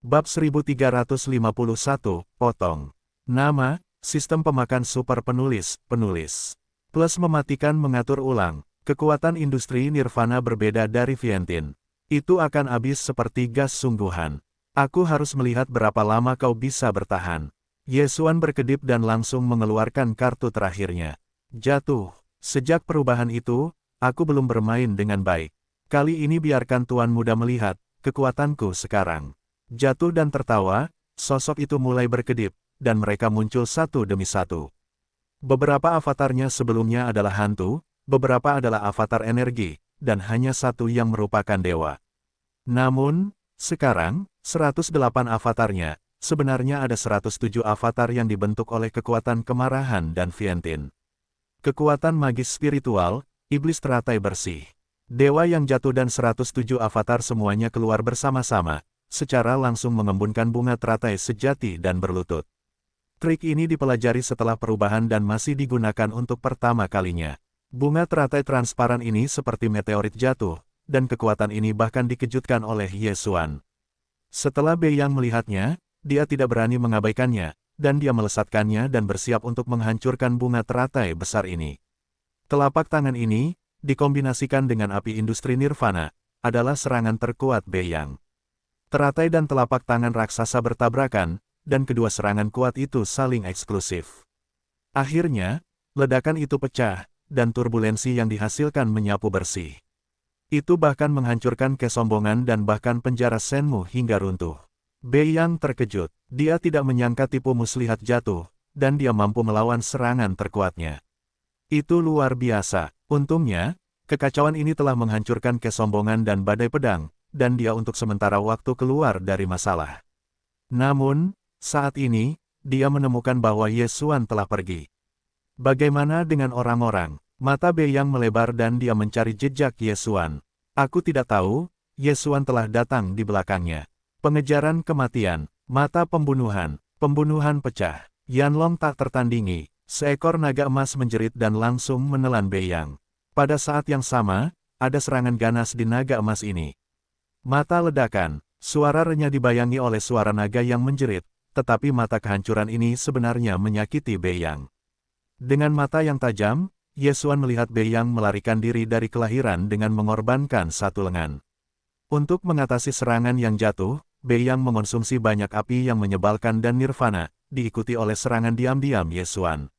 Bab 1351, Potong. Nama, Sistem Pemakan Super Penulis, Plus mematikan mengatur ulang. Kekuatan industri Nirvana berbeda dari Vientin. Itu akan habis seperti gas sungguhan. Aku harus melihat berapa lama kau bisa bertahan. Yesuan berkedip dan langsung mengeluarkan kartu terakhirnya. Jatuh. Sejak perubahan itu, aku belum bermain dengan baik. Kali ini biarkan Tuan Muda melihat kekuatanku sekarang. Jatuh dan tertawa, sosok itu mulai berkedip, dan mereka muncul satu demi satu. Beberapa avatarnya sebelumnya adalah hantu, beberapa adalah avatar energi, dan hanya satu yang merupakan dewa. Namun, sekarang, 108 avatarnya, sebenarnya ada 107 avatar yang dibentuk oleh kekuatan kemarahan dan Vientin. Kekuatan magis spiritual, iblis teratai bersih. Dewa yang jatuh dan 107 avatar semuanya keluar bersama-sama, secara langsung mengembunkan bunga teratai sejati dan berlutut. Trik ini dipelajari setelah perubahan dan masih digunakan untuk pertama kalinya. Bunga teratai transparan ini seperti meteorit jatuh, dan kekuatan ini bahkan dikejutkan oleh Yesuan. Setelah Beiyang melihatnya, dia tidak berani mengabaikannya, dan dia melesatkannya dan bersiap untuk menghancurkan bunga teratai besar ini. Telapak tangan ini, dikombinasikan dengan api industri Nirvana, adalah serangan terkuat Beiyang. Teratai dan telapak tangan raksasa bertabrakan, dan kedua serangan kuat itu saling eksklusif. Akhirnya, ledakan itu pecah, dan turbulensi yang dihasilkan menyapu bersih. Itu bahkan menghancurkan kesombongan dan bahkan penjara Shenmue hingga runtuh. Beiyang terkejut, dia tidak menyangka tipu muslihat jatuh, dan dia mampu melawan serangan terkuatnya. Itu luar biasa. Untungnya, kekacauan ini telah menghancurkan kesombongan dan badai pedang, dan dia untuk sementara waktu keluar dari masalah. Namun, saat ini, dia menemukan bahwa Yesuan telah pergi. Bagaimana dengan orang-orang? Mata Beiyang melebar dan dia mencari jejak Yesuan. Aku tidak tahu, Yesuan telah datang di belakangnya. Pengejaran kematian, mata pembunuhan pecah. Yanlong tak tertandingi. Seekor naga emas menjerit dan langsung menelan Beiyang. Pada saat yang sama, ada serangan ganas di naga emas ini. Mata ledakan, suara renyah dibayangi oleh suara naga yang menjerit, tetapi mata kehancuran ini sebenarnya menyakiti Beiyang. Dengan mata yang tajam, Yesuan melihat Beiyang melarikan diri dari kelahiran dengan mengorbankan satu lengan. Untuk mengatasi serangan yang jatuh, Beiyang mengonsumsi banyak api yang menyebalkan dan Nirvana, diikuti oleh serangan diam-diam Yesuan.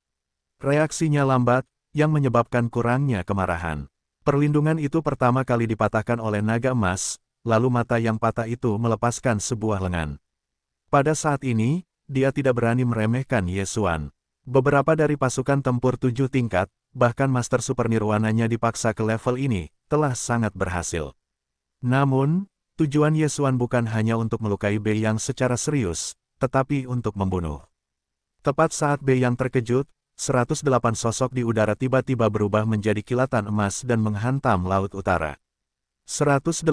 Reaksinya lambat, yang menyebabkan kurangnya kemarahan. Perlindungan itu pertama kali dipatahkan oleh naga emas, lalu mata yang patah itu melepaskan sebuah lengan. Pada saat ini, dia tidak berani meremehkan Yesuan. Beberapa dari pasukan tempur 7 tingkat, bahkan Master Super Nirwananya dipaksa ke level ini, telah sangat berhasil. Namun, tujuan Yesuan bukan hanya untuk melukai Beiyang secara serius, tetapi untuk membunuh. Tepat saat Beiyang terkejut, 108 sosok di udara tiba-tiba berubah menjadi kilatan emas dan menghantam Laut Utara. 180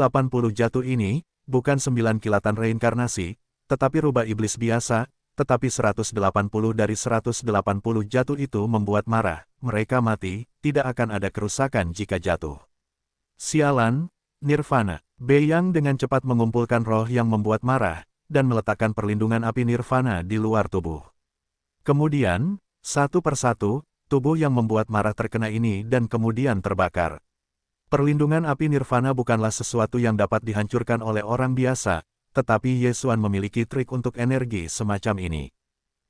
jatuh ini, bukan 9 kilatan reinkarnasi, tetapi rubah iblis biasa, tetapi 180 dari 180 jatuh itu membuat marah, mereka mati, tidak akan ada kerusakan jika jatuh. Sialan, Nirvana. Beiyang dengan cepat mengumpulkan roh yang membuat marah, dan meletakkan perlindungan api Nirvana di luar tubuh. Kemudian, satu persatu, tubuh yang membuat marah terkena ini dan kemudian terbakar. Perlindungan api Nirvana bukanlah sesuatu yang dapat dihancurkan oleh orang biasa, tetapi Yesuan memiliki trik untuk energi semacam ini.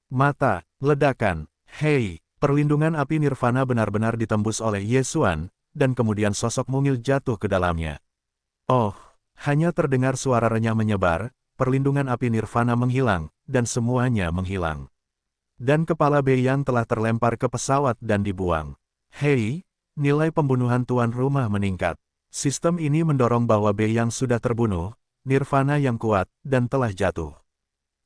Mata, ledakan, hei, perlindungan api Nirvana benar-benar ditembus oleh Yesuan, dan kemudian sosok mungil jatuh ke dalamnya. Oh, hanya terdengar suara renyah menyebar, perlindungan api Nirvana menghilang, dan semuanya menghilang. Dan kepala Beiyang telah terlempar ke pesawat dan dibuang. Hei, nilai pembunuhan tuan rumah meningkat. Sistem ini mendorong bahwa Beiyang sudah terbunuh, Nirvana yang kuat, dan telah jatuh.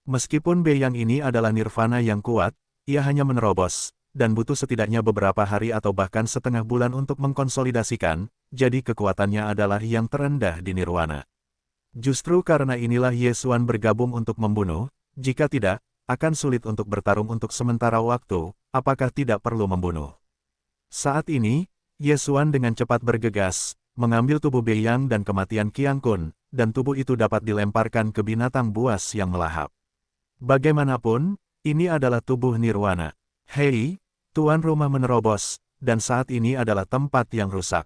Meskipun Beiyang ini adalah Nirvana yang kuat, ia hanya menerobos, dan butuh setidaknya beberapa hari atau bahkan setengah bulan untuk mengkonsolidasikan, jadi kekuatannya adalah yang terendah di Nirwana. Justru karena inilah Yesuan bergabung untuk membunuh, jika tidak, akan sulit untuk bertarung untuk sementara waktu, apakah tidak perlu membunuh. Saat ini, Yesuan dengan cepat bergegas, mengambil tubuh Beiyang dan kematian Qiang Kun, dan tubuh itu dapat dilemparkan ke binatang buas yang melahap. Bagaimanapun, ini adalah tubuh nirwana. Hei, tuan rumah menerobos, dan saat ini adalah tempat yang rusak.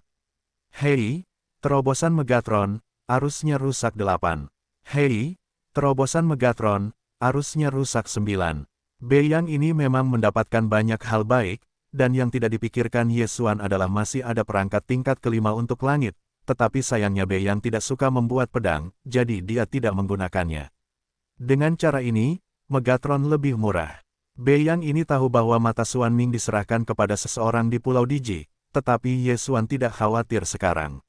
Hei, terobosan Megatron, arusnya rusak 8. Hei, terobosan Megatron, arusnya rusak 9. Beiyang ini memang mendapatkan banyak hal baik, dan yang tidak dipikirkan Ye Xuan adalah masih ada perangkat tingkat kelima untuk langit, tetapi sayangnya Beiyang tidak suka membuat pedang, jadi dia tidak menggunakannya. Dengan cara ini, Megatron lebih murah. Beiyang ini tahu bahwa mata Xuan Ming diserahkan kepada seseorang di Pulau Diji, tetapi Ye Xuan tidak khawatir sekarang.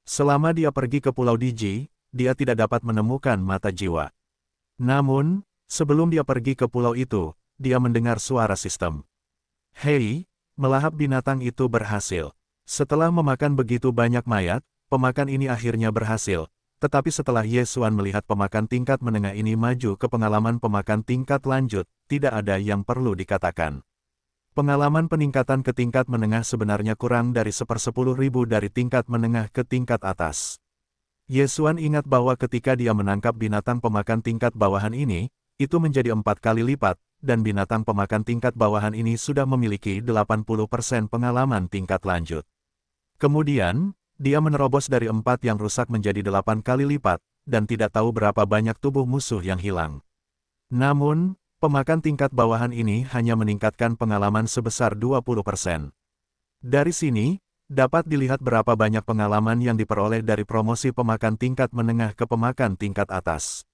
Selama dia pergi ke Pulau Diji, dia tidak dapat menemukan mata jiwa. Namun, sebelum dia pergi ke pulau itu, dia mendengar suara sistem. Hei, melahap binatang itu berhasil. Setelah memakan begitu banyak mayat, pemakan ini akhirnya berhasil. Tetapi setelah Ye Xuan melihat pemakan tingkat menengah ini maju ke pengalaman pemakan tingkat lanjut, tidak ada yang perlu dikatakan. Pengalaman peningkatan ke tingkat menengah sebenarnya kurang dari 1/10.000 dari tingkat menengah ke tingkat atas. Ye Xuan ingat bahwa ketika dia menangkap binatang pemakan tingkat bawahan ini, itu menjadi 4 kali lipat, dan binatang pemakan tingkat bawahan ini sudah memiliki 80% pengalaman tingkat lanjut. Kemudian, dia menerobos dari 4 yang rusak menjadi 8 kali lipat, dan tidak tahu berapa banyak tubuh musuh yang hilang. Namun, pemakan tingkat bawahan ini hanya meningkatkan pengalaman sebesar 20%. Dari sini, dapat dilihat berapa banyak pengalaman yang diperoleh dari promosi pemakan tingkat menengah ke pemakan tingkat atas.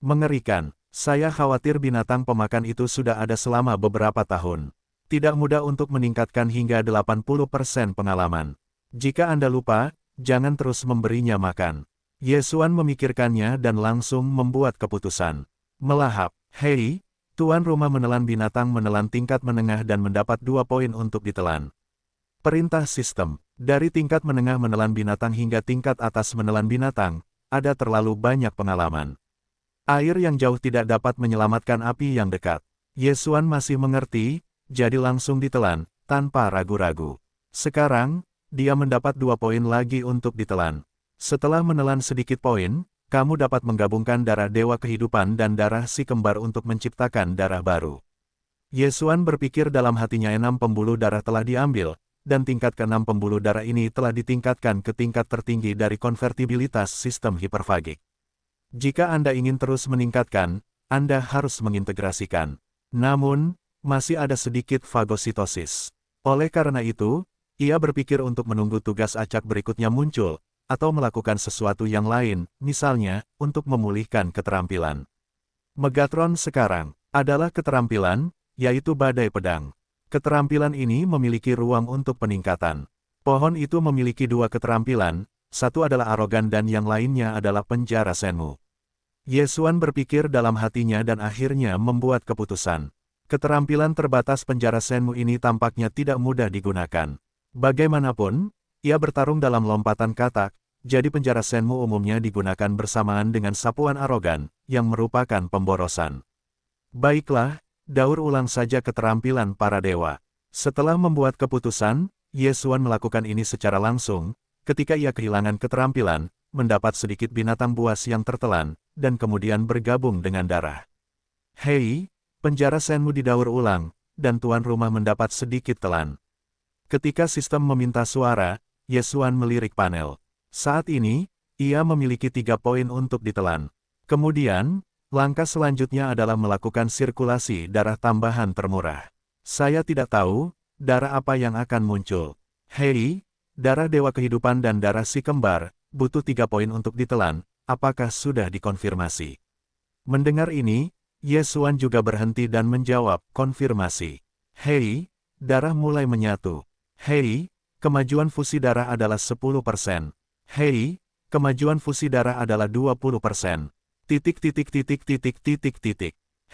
Mengerikan, saya khawatir binatang pemakan itu sudah ada selama beberapa tahun. Tidak mudah untuk meningkatkan hingga 80% pengalaman. Jika Anda lupa, jangan terus memberinya makan. Ye Xuan memikirkannya dan langsung membuat keputusan. Melahap. Hei, tuan rumah menelan binatang menelan tingkat menengah dan mendapat 2 poin untuk ditelan. Perintah sistem. Dari tingkat menengah menelan binatang hingga tingkat atas menelan binatang, ada terlalu banyak pengalaman. Air yang jauh tidak dapat menyelamatkan api yang dekat. Ye Xuan masih mengerti, jadi langsung ditelan, tanpa ragu-ragu. Sekarang, dia mendapat 2 poin lagi untuk ditelan. Setelah menelan sedikit poin, kamu dapat menggabungkan darah Dewa Kehidupan dan darah si kembar untuk menciptakan darah baru. Ye Xuan berpikir dalam hatinya 6 pembuluh darah telah diambil, dan tingkat ke-6 pembuluh darah ini telah ditingkatkan ke tingkat tertinggi dari konvertibilitas sistem hiperfagik. Jika Anda ingin terus meningkatkan, Anda harus mengintegrasikan. Namun, masih ada sedikit fagositosis. Oleh karena itu, ia berpikir untuk menunggu tugas acak berikutnya muncul, atau melakukan sesuatu yang lain, misalnya, untuk memulihkan keterampilan. Megatron sekarang adalah keterampilan, yaitu badai pedang. Keterampilan ini memiliki ruang untuk peningkatan. Pohon itu memiliki 2 keterampilan, satu adalah arogan dan yang lainnya adalah penjara Shenmue. Ye Xuan berpikir dalam hatinya dan akhirnya membuat keputusan. Keterampilan terbatas penjara Shenmue ini tampaknya tidak mudah digunakan. Bagaimanapun, ia bertarung dalam lompatan katak, jadi penjara Shenmue umumnya digunakan bersamaan dengan sapuan arogan, yang merupakan pemborosan. Baiklah, daur ulang saja keterampilan para dewa. Setelah membuat keputusan, Ye Xuan melakukan ini secara langsung, ketika ia kehilangan keterampilan, mendapat sedikit binatang buas yang tertelan, dan kemudian bergabung dengan darah. Hei, penjara Shenmue didaur ulang, dan tuan rumah mendapat sedikit telan. Ketika sistem meminta suara, Ye Xuan melirik panel. Saat ini, ia memiliki 3 poin untuk ditelan. Kemudian, langkah selanjutnya adalah melakukan sirkulasi darah tambahan termurah. Saya tidak tahu, darah apa yang akan muncul. Hei, darah Dewa Kehidupan dan darah si kembar, butuh 3 poin untuk ditelan, apakah sudah dikonfirmasi? Mendengar ini, Ye Xuan juga berhenti dan menjawab, konfirmasi. Hei, darah mulai menyatu. Hei, kemajuan fusi darah adalah 10%. Hei, kemajuan fusi darah adalah 20%.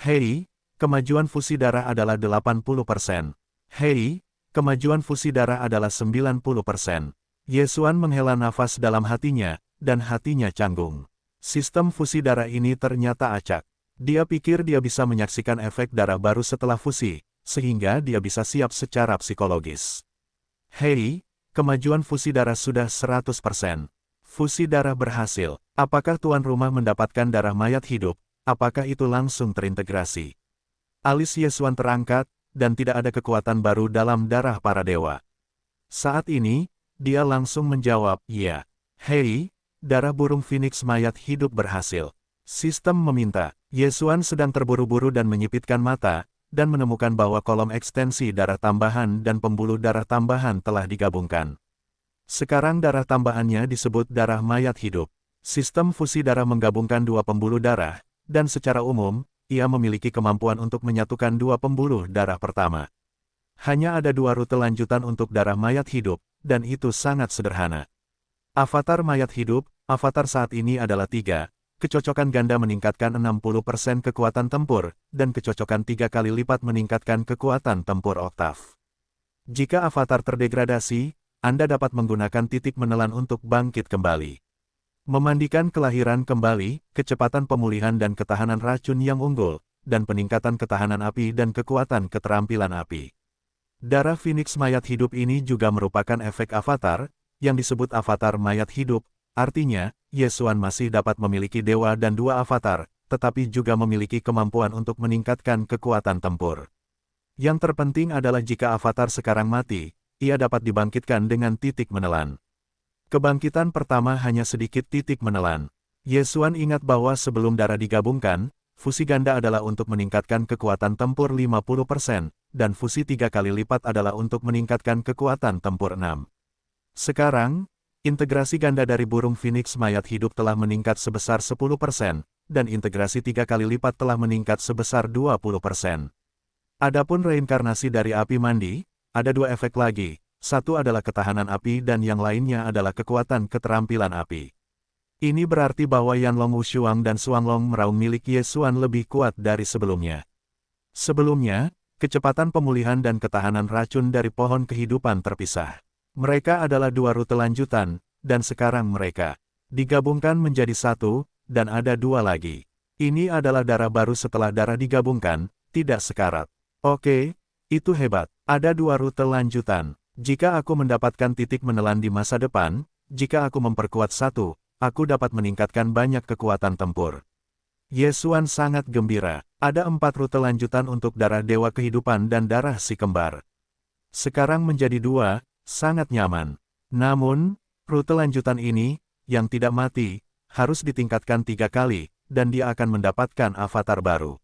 Hei, kemajuan fusi darah adalah 80%. Hei, kemajuan fusi darah adalah 90%. Ye Xuan menghela nafas dalam hatinya, dan hatinya canggung. Sistem fusi darah ini ternyata acak. Dia pikir dia bisa menyaksikan efek darah baru setelah fusi, sehingga dia bisa siap secara psikologis. Hei, kemajuan fusi darah sudah 100%. Fusi darah berhasil. Apakah tuan rumah mendapatkan darah mayat hidup? Apakah itu langsung terintegrasi? Alis Yesuan terangkat, dan tidak ada kekuatan baru dalam darah para dewa. Saat ini, dia langsung menjawab, ya. Hei, darah burung Phoenix mayat hidup berhasil. Sistem meminta. Yesuan sedang terburu-buru dan menyipitkan mata, dan menemukan bahwa kolom ekstensi darah tambahan dan pembuluh darah tambahan telah digabungkan. Sekarang darah tambahannya disebut darah mayat hidup. Sistem fusi darah menggabungkan dua pembuluh darah, dan secara umum, ia memiliki kemampuan untuk menyatukan dua pembuluh darah pertama. Hanya ada dua rute lanjutan untuk darah mayat hidup, dan itu sangat sederhana. Avatar mayat hidup, avatar saat ini adalah 3. Kecocokan ganda meningkatkan 60% kekuatan tempur, dan kecocokan 3 kali lipat meningkatkan kekuatan tempur oktav. Jika avatar terdegradasi, Anda dapat menggunakan titik menelan untuk bangkit kembali. Memandikan kelahiran kembali, kecepatan pemulihan dan ketahanan racun yang unggul, dan peningkatan ketahanan api dan kekuatan keterampilan api. Darah Phoenix mayat hidup ini juga merupakan efek avatar, yang disebut avatar mayat hidup, artinya, Yesuan masih dapat memiliki dewa dan dua avatar, tetapi juga memiliki kemampuan untuk meningkatkan kekuatan tempur. Yang terpenting adalah jika avatar sekarang mati, ia dapat dibangkitkan dengan titik menelan. Kebangkitan pertama hanya sedikit titik menelan. Yesuan ingat bahwa sebelum darah digabungkan, fusi ganda adalah untuk meningkatkan kekuatan tempur 50%, dan fusi 3 kali lipat adalah untuk meningkatkan kekuatan tempur 6. Sekarang, integrasi ganda dari burung Phoenix mayat hidup telah meningkat sebesar 10%, dan integrasi 3 kali lipat telah meningkat sebesar 20%. Adapun reinkarnasi dari api mandi, ada dua efek lagi, satu adalah ketahanan api dan yang lainnya adalah kekuatan keterampilan api. Ini berarti bahwa Yanlong Wushuang dan Suanglong Meraung milik Yesuan lebih kuat dari sebelumnya. Sebelumnya, kecepatan pemulihan dan ketahanan racun dari pohon kehidupan terpisah. Mereka adalah dua rute lanjutan, dan sekarang mereka digabungkan menjadi satu, dan ada dua lagi. Ini adalah darah baru setelah darah digabungkan, tidak sekarat. Oke, itu hebat. Ada dua rute lanjutan. Jika aku mendapatkan titik menelan di masa depan, jika aku memperkuat satu, aku dapat meningkatkan banyak kekuatan tempur. Yesuan sangat gembira. Ada 4 rute lanjutan untuk darah dewa kehidupan dan darah si kembar. Sekarang menjadi 2, sangat nyaman. Namun, rute lanjutan ini, yang tidak mati, harus ditingkatkan 3 kali, dan dia akan mendapatkan avatar baru.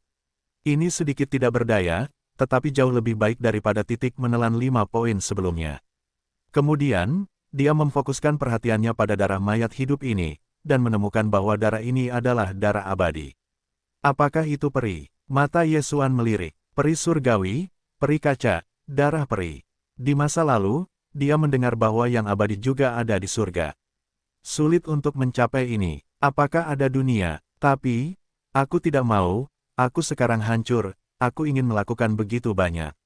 Ini sedikit tidak berdaya, tetapi jauh lebih baik daripada titik menelan 5 poin sebelumnya. Kemudian, dia memfokuskan perhatiannya pada darah mayat hidup ini, dan menemukan bahwa darah ini adalah darah abadi. Apakah itu peri? Mata Yesuan melirik. Peri surgawi, peri kaca, darah peri. Di masa lalu, dia mendengar bahwa yang abadi juga ada di surga. Sulit untuk mencapai ini. Apakah ada dunia? Tapi, aku tidak mau, aku sekarang hancur, aku ingin melakukan begitu banyak.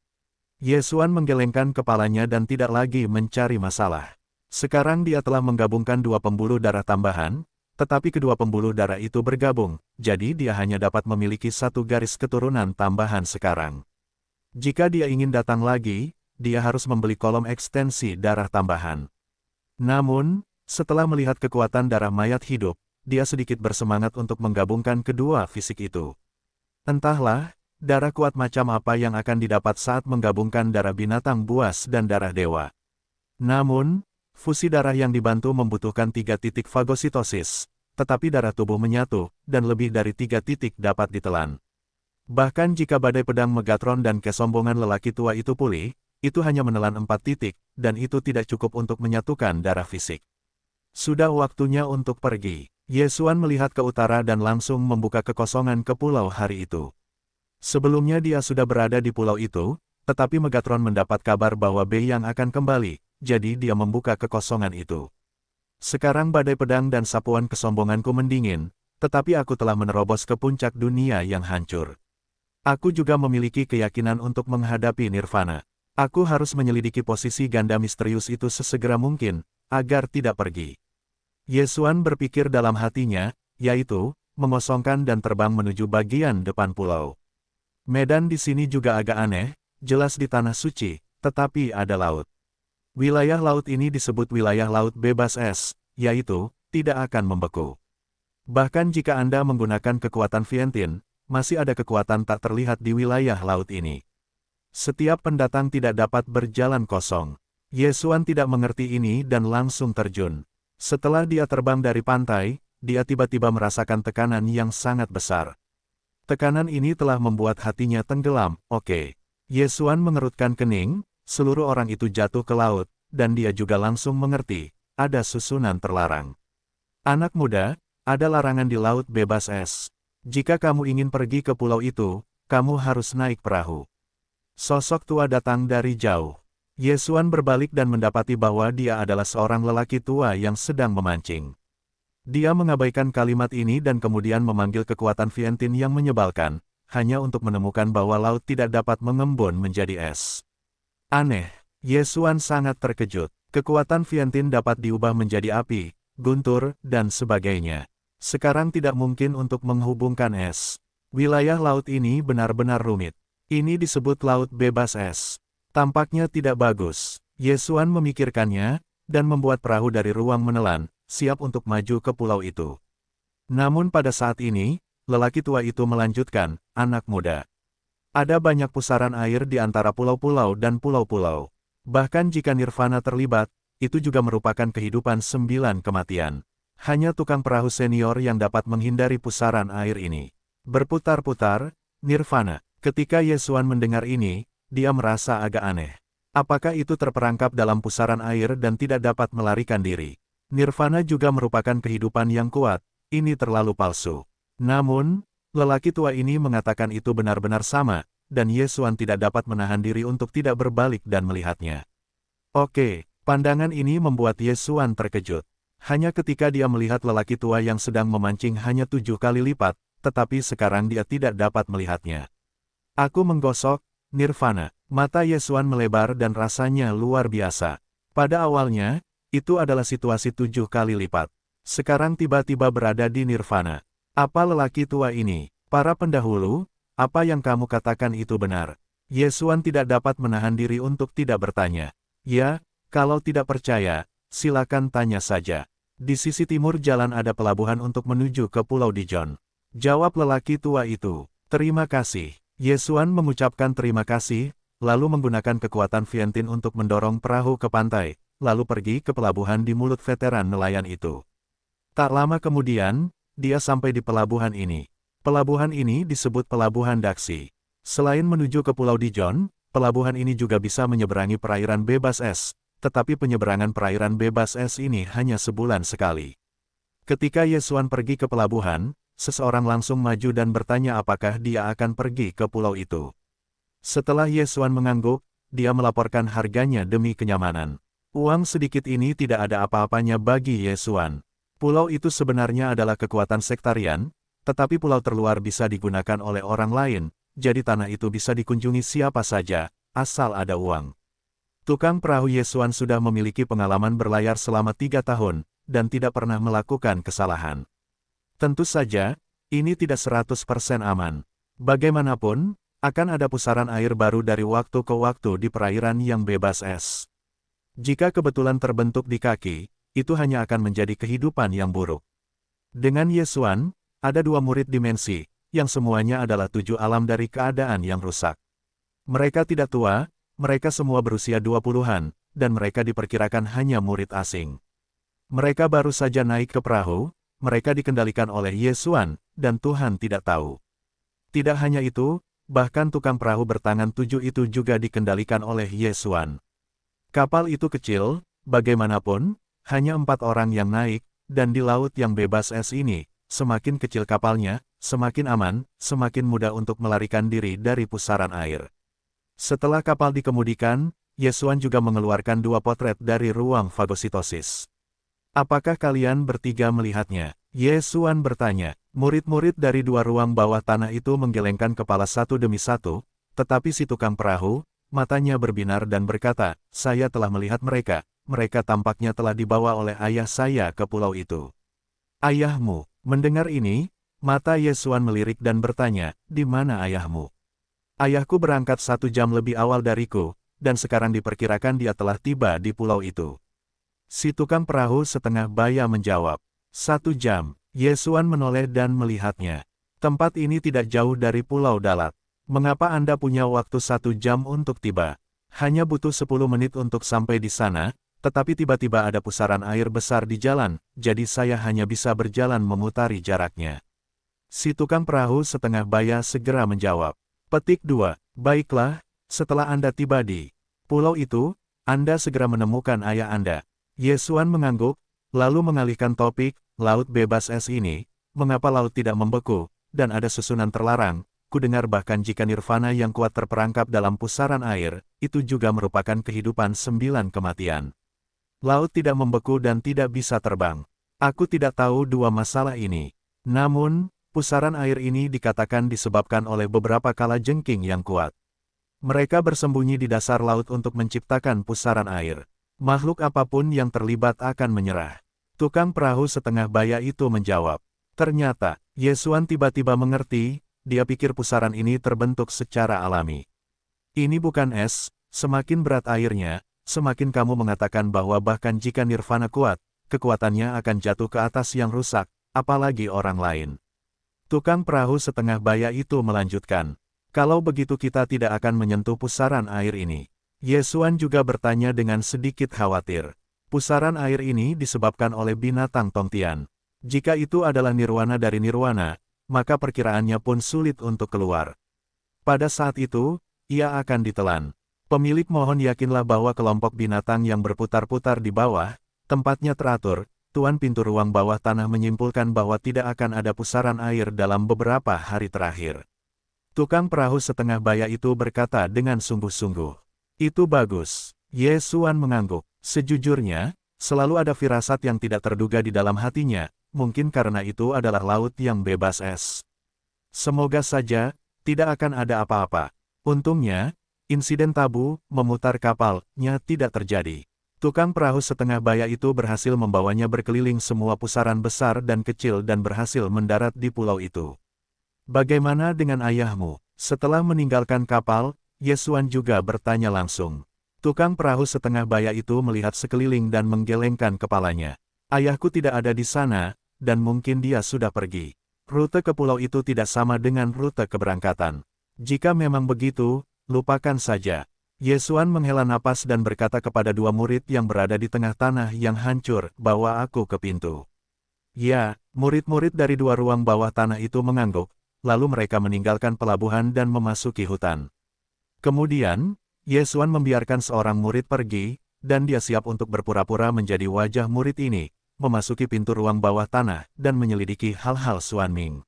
Yesuan menggelengkan kepalanya dan tidak lagi mencari masalah. Sekarang dia telah menggabungkan dua pembuluh darah tambahan, tetapi kedua pembuluh darah itu bergabung, jadi dia hanya dapat memiliki satu garis keturunan tambahan sekarang. Jika dia ingin datang lagi, dia harus membeli kolom ekstensi darah tambahan. Namun, setelah melihat kekuatan darah mayat hidup, dia sedikit bersemangat untuk menggabungkan kedua fisik itu. Entahlah, darah kuat macam apa yang akan didapat saat menggabungkan darah binatang buas dan darah dewa. Namun, fusi darah yang dibantu membutuhkan 3 titik fagositosis, tetapi darah tubuh menyatu, dan lebih dari 3 titik dapat ditelan. Bahkan jika badai pedang Megatron dan kesombongan lelaki tua itu pulih, itu hanya menelan 4 titik, dan itu tidak cukup untuk menyatukan darah fisik. Sudah waktunya untuk pergi. Yesuan melihat ke utara dan langsung membuka kekosongan ke pulau hari itu. Sebelumnya dia sudah berada di pulau itu, tetapi Megatron mendapat kabar bahwa Bei yang akan kembali, jadi dia membuka kekosongan itu. Sekarang badai pedang dan sapuan kesombonganku mendingin, tetapi aku telah menerobos ke puncak dunia yang hancur. Aku juga memiliki keyakinan untuk menghadapi Nirvana. Aku harus menyelidiki posisi ganda misterius itu sesegera mungkin, agar tidak pergi. Yesuan berpikir dalam hatinya, yaitu, mengosongkan dan terbang menuju bagian depan pulau. Medan di sini juga agak aneh, jelas di tanah suci, tetapi ada laut. Wilayah laut ini disebut wilayah laut bebas es, yaitu, tidak akan membeku. Bahkan jika Anda menggunakan kekuatan Vientiane, masih ada kekuatan tak terlihat di wilayah laut ini. Setiap pendatang tidak dapat berjalan kosong. Ye Xuan tidak mengerti ini dan langsung terjun. Setelah dia terbang dari pantai, dia tiba-tiba merasakan tekanan yang sangat besar. Tekanan ini telah membuat hatinya tenggelam. Oke. Ye Xuan mengerutkan kening, seluruh orang itu jatuh ke laut, dan dia juga langsung mengerti, ada susunan terlarang. Anak muda, ada larangan di laut bebas es. Jika kamu ingin pergi ke pulau itu, kamu harus naik perahu. Sosok tua datang dari jauh. Ye Xuan berbalik dan mendapati bahwa dia adalah seorang lelaki tua yang sedang memancing. Dia mengabaikan kalimat ini dan kemudian memanggil kekuatan Vientiane yang menyebalkan, hanya untuk menemukan bahwa laut tidak dapat mengembun menjadi es. Aneh, Ye Xuan sangat terkejut. Kekuatan Vientiane dapat diubah menjadi api, guntur, dan sebagainya. Sekarang tidak mungkin untuk menghubungkan es. Wilayah laut ini benar-benar rumit. Ini disebut laut bebas es. Tampaknya tidak bagus. Ye Xuan memikirkannya, dan membuat perahu dari ruang menelan, siap untuk maju ke pulau itu. Namun pada saat ini, lelaki tua itu melanjutkan, anak muda. Ada banyak pusaran air di antara pulau-pulau dan pulau-pulau. Bahkan jika nirvana terlibat, itu juga merupakan kehidupan 9 kematian. Hanya tukang perahu senior yang dapat menghindari pusaran air ini. Berputar-putar, nirvana. Ketika Ye Xuan mendengar ini, dia merasa agak aneh. Apakah itu terperangkap dalam pusaran air dan tidak dapat melarikan diri? Nirvana juga merupakan kehidupan yang kuat, ini terlalu palsu. Namun, lelaki tua ini mengatakan itu benar-benar sama, dan Ye Xuan tidak dapat menahan diri untuk tidak berbalik dan melihatnya. Oke, pandangan ini membuat Ye Xuan terkejut. Hanya ketika dia melihat lelaki tua yang sedang memancing hanya 7 kali lipat, tetapi sekarang dia tidak dapat melihatnya. Aku menggosok, nirvana. Mata Ye Xuan melebar dan rasanya luar biasa. Pada awalnya, itu adalah situasi 7 kali lipat. Sekarang tiba-tiba berada di nirvana. Apa lelaki tua ini? Para pendahulu, apa yang kamu katakan itu benar? Ye Xuan tidak dapat menahan diri untuk tidak bertanya. Ya, kalau tidak percaya, silakan tanya saja. Di sisi timur jalan ada pelabuhan untuk menuju ke Pulau Dijon. Jawab lelaki tua itu. Terima kasih. Ye Xuan mengucapkan terima kasih, lalu menggunakan kekuatan Vientiane untuk mendorong perahu ke pantai, lalu pergi ke pelabuhan di mulut veteran nelayan itu. Tak lama kemudian, dia sampai di pelabuhan ini. Pelabuhan ini disebut Pelabuhan Daxi. Selain menuju ke Pulau Dijon, pelabuhan ini juga bisa menyeberangi perairan bebas es. Tetapi penyeberangan perairan bebas es ini hanya sebulan sekali. Ketika Ye Xuan pergi ke pelabuhan, seseorang langsung maju dan bertanya apakah dia akan pergi ke pulau itu. Setelah Ye Xuan mengangguk, dia melaporkan harganya demi kenyamanan. Uang sedikit ini tidak ada apa-apanya bagi Ye Xuan. Pulau itu sebenarnya adalah kekuatan sektarian, tetapi pulau terluar bisa digunakan oleh orang lain, jadi tanah itu bisa dikunjungi siapa saja, asal ada uang. Tukang perahu Ye Xuan sudah memiliki pengalaman berlayar selama 3 tahun, dan tidak pernah melakukan kesalahan. Tentu saja, ini tidak 100% aman. Bagaimanapun, akan ada pusaran air baru dari waktu ke waktu di perairan yang bebas es. Jika kebetulan terbentuk di kaki, itu hanya akan menjadi kehidupan yang buruk. Dengan Ye Xuan, ada 2 murid dimensi, yang semuanya adalah 7 alam dari keadaan yang rusak. Mereka tidak tua, mereka semua berusia 20-an, dan mereka diperkirakan hanya murid asing. Mereka baru saja naik ke perahu, mereka dikendalikan oleh Ye Xuan, dan Tuhan tidak tahu. Tidak hanya itu, bahkan tukang perahu bertangan 7 itu juga dikendalikan oleh Ye Xuan. Kapal itu kecil, bagaimanapun, hanya 4 orang yang naik, dan di laut yang bebas es ini, semakin kecil kapalnya, semakin aman, semakin mudah untuk melarikan diri dari pusaran air. Setelah kapal dikemudikan, Ye Xuan juga mengeluarkan 2 potret dari ruang fagositosis. Apakah kalian bertiga melihatnya? Ye Xuan bertanya. Murid-murid dari 2 ruang bawah tanah itu menggelengkan kepala satu demi satu, tetapi si tukang perahu, matanya berbinar dan berkata, saya telah melihat mereka, mereka tampaknya telah dibawa oleh ayah saya ke pulau itu. Ayahmu? Mendengar ini, mata Ye Xuan melirik dan bertanya, di mana ayahmu? Ayahku berangkat 1 jam lebih awal dariku, dan sekarang diperkirakan dia telah tiba di pulau itu. Si tukang perahu setengah baya menjawab. 1 jam. Yesuan menoleh dan melihatnya. Tempat ini tidak jauh dari Pulau Dalat. Mengapa Anda punya waktu 1 jam untuk tiba? Hanya butuh 10 menit untuk sampai di sana, tetapi tiba-tiba ada pusaran air besar di jalan, jadi saya hanya bisa berjalan memutari jaraknya. Si tukang perahu setengah baya segera menjawab. Petik 2. Baiklah, setelah Anda tiba di pulau itu, Anda segera menemukan ayah Anda. Yesuan mengangguk, lalu mengalihkan topik, laut bebas es ini, mengapa laut tidak membeku, dan ada susunan terlarang. Kudengar bahkan jika nirvana yang kuat terperangkap dalam pusaran air, itu juga merupakan kehidupan 9 kematian. Laut tidak membeku dan tidak bisa terbang. Aku tidak tahu dua masalah ini. Namun, pusaran air ini dikatakan disebabkan oleh beberapa kalajengking yang kuat. Mereka bersembunyi di dasar laut untuk menciptakan pusaran air. Makhluk apapun yang terlibat akan menyerah. Tukang perahu setengah baya itu menjawab. Ternyata, Yesuan tiba-tiba mengerti. Dia pikir pusaran ini terbentuk secara alami. Ini bukan es, semakin berat airnya, semakin kamu mengatakan bahwa bahkan jika nirvana kuat, kekuatannya akan jatuh ke atas yang rusak, apalagi orang lain. Tukang perahu setengah baya itu melanjutkan. Kalau begitu kita tidak akan menyentuh pusaran air ini. Yesuan juga bertanya dengan sedikit khawatir. Pusaran air ini disebabkan oleh binatang Tongtian. Jika itu adalah nirwana dari nirwana, maka perkiraannya pun sulit untuk keluar. Pada saat itu, ia akan ditelan. Pemilik mohon yakinlah bahwa kelompok binatang yang berputar-putar di bawah, tempatnya teratur, Tuan pintu ruang bawah tanah menyimpulkan bahwa tidak akan ada pusaran air dalam beberapa hari terakhir. Tukang perahu setengah baya itu berkata dengan sungguh-sungguh. Itu bagus. Yesuan mengangguk. Sejujurnya, selalu ada firasat yang tidak terduga di dalam hatinya. Mungkin karena itu adalah laut yang bebas es. Semoga saja, tidak akan ada apa-apa. Untungnya, insiden tabu, memutar kapalnya tidak terjadi. Tukang perahu setengah baya itu berhasil membawanya berkeliling semua pusaran besar dan kecil dan berhasil mendarat di pulau itu. Bagaimana dengan ayahmu? Setelah meninggalkan kapal, Yesuan juga bertanya langsung. Tukang perahu setengah baya itu melihat sekeliling dan menggelengkan kepalanya. Ayahku tidak ada di sana, dan mungkin dia sudah pergi. Rute ke pulau itu tidak sama dengan rute keberangkatan. Jika memang begitu, lupakan saja. Yesuan menghela napas dan berkata kepada dua murid yang berada di tengah tanah yang hancur, bawa aku ke pintu. Ya, murid-murid dari dua ruang bawah tanah itu mengangguk, lalu mereka meninggalkan pelabuhan dan memasuki hutan. Kemudian, Yesuan membiarkan seorang murid pergi, dan dia siap untuk berpura-pura menjadi wajah murid ini, memasuki pintu ruang bawah tanah, dan menyelidiki hal-hal Xuanming.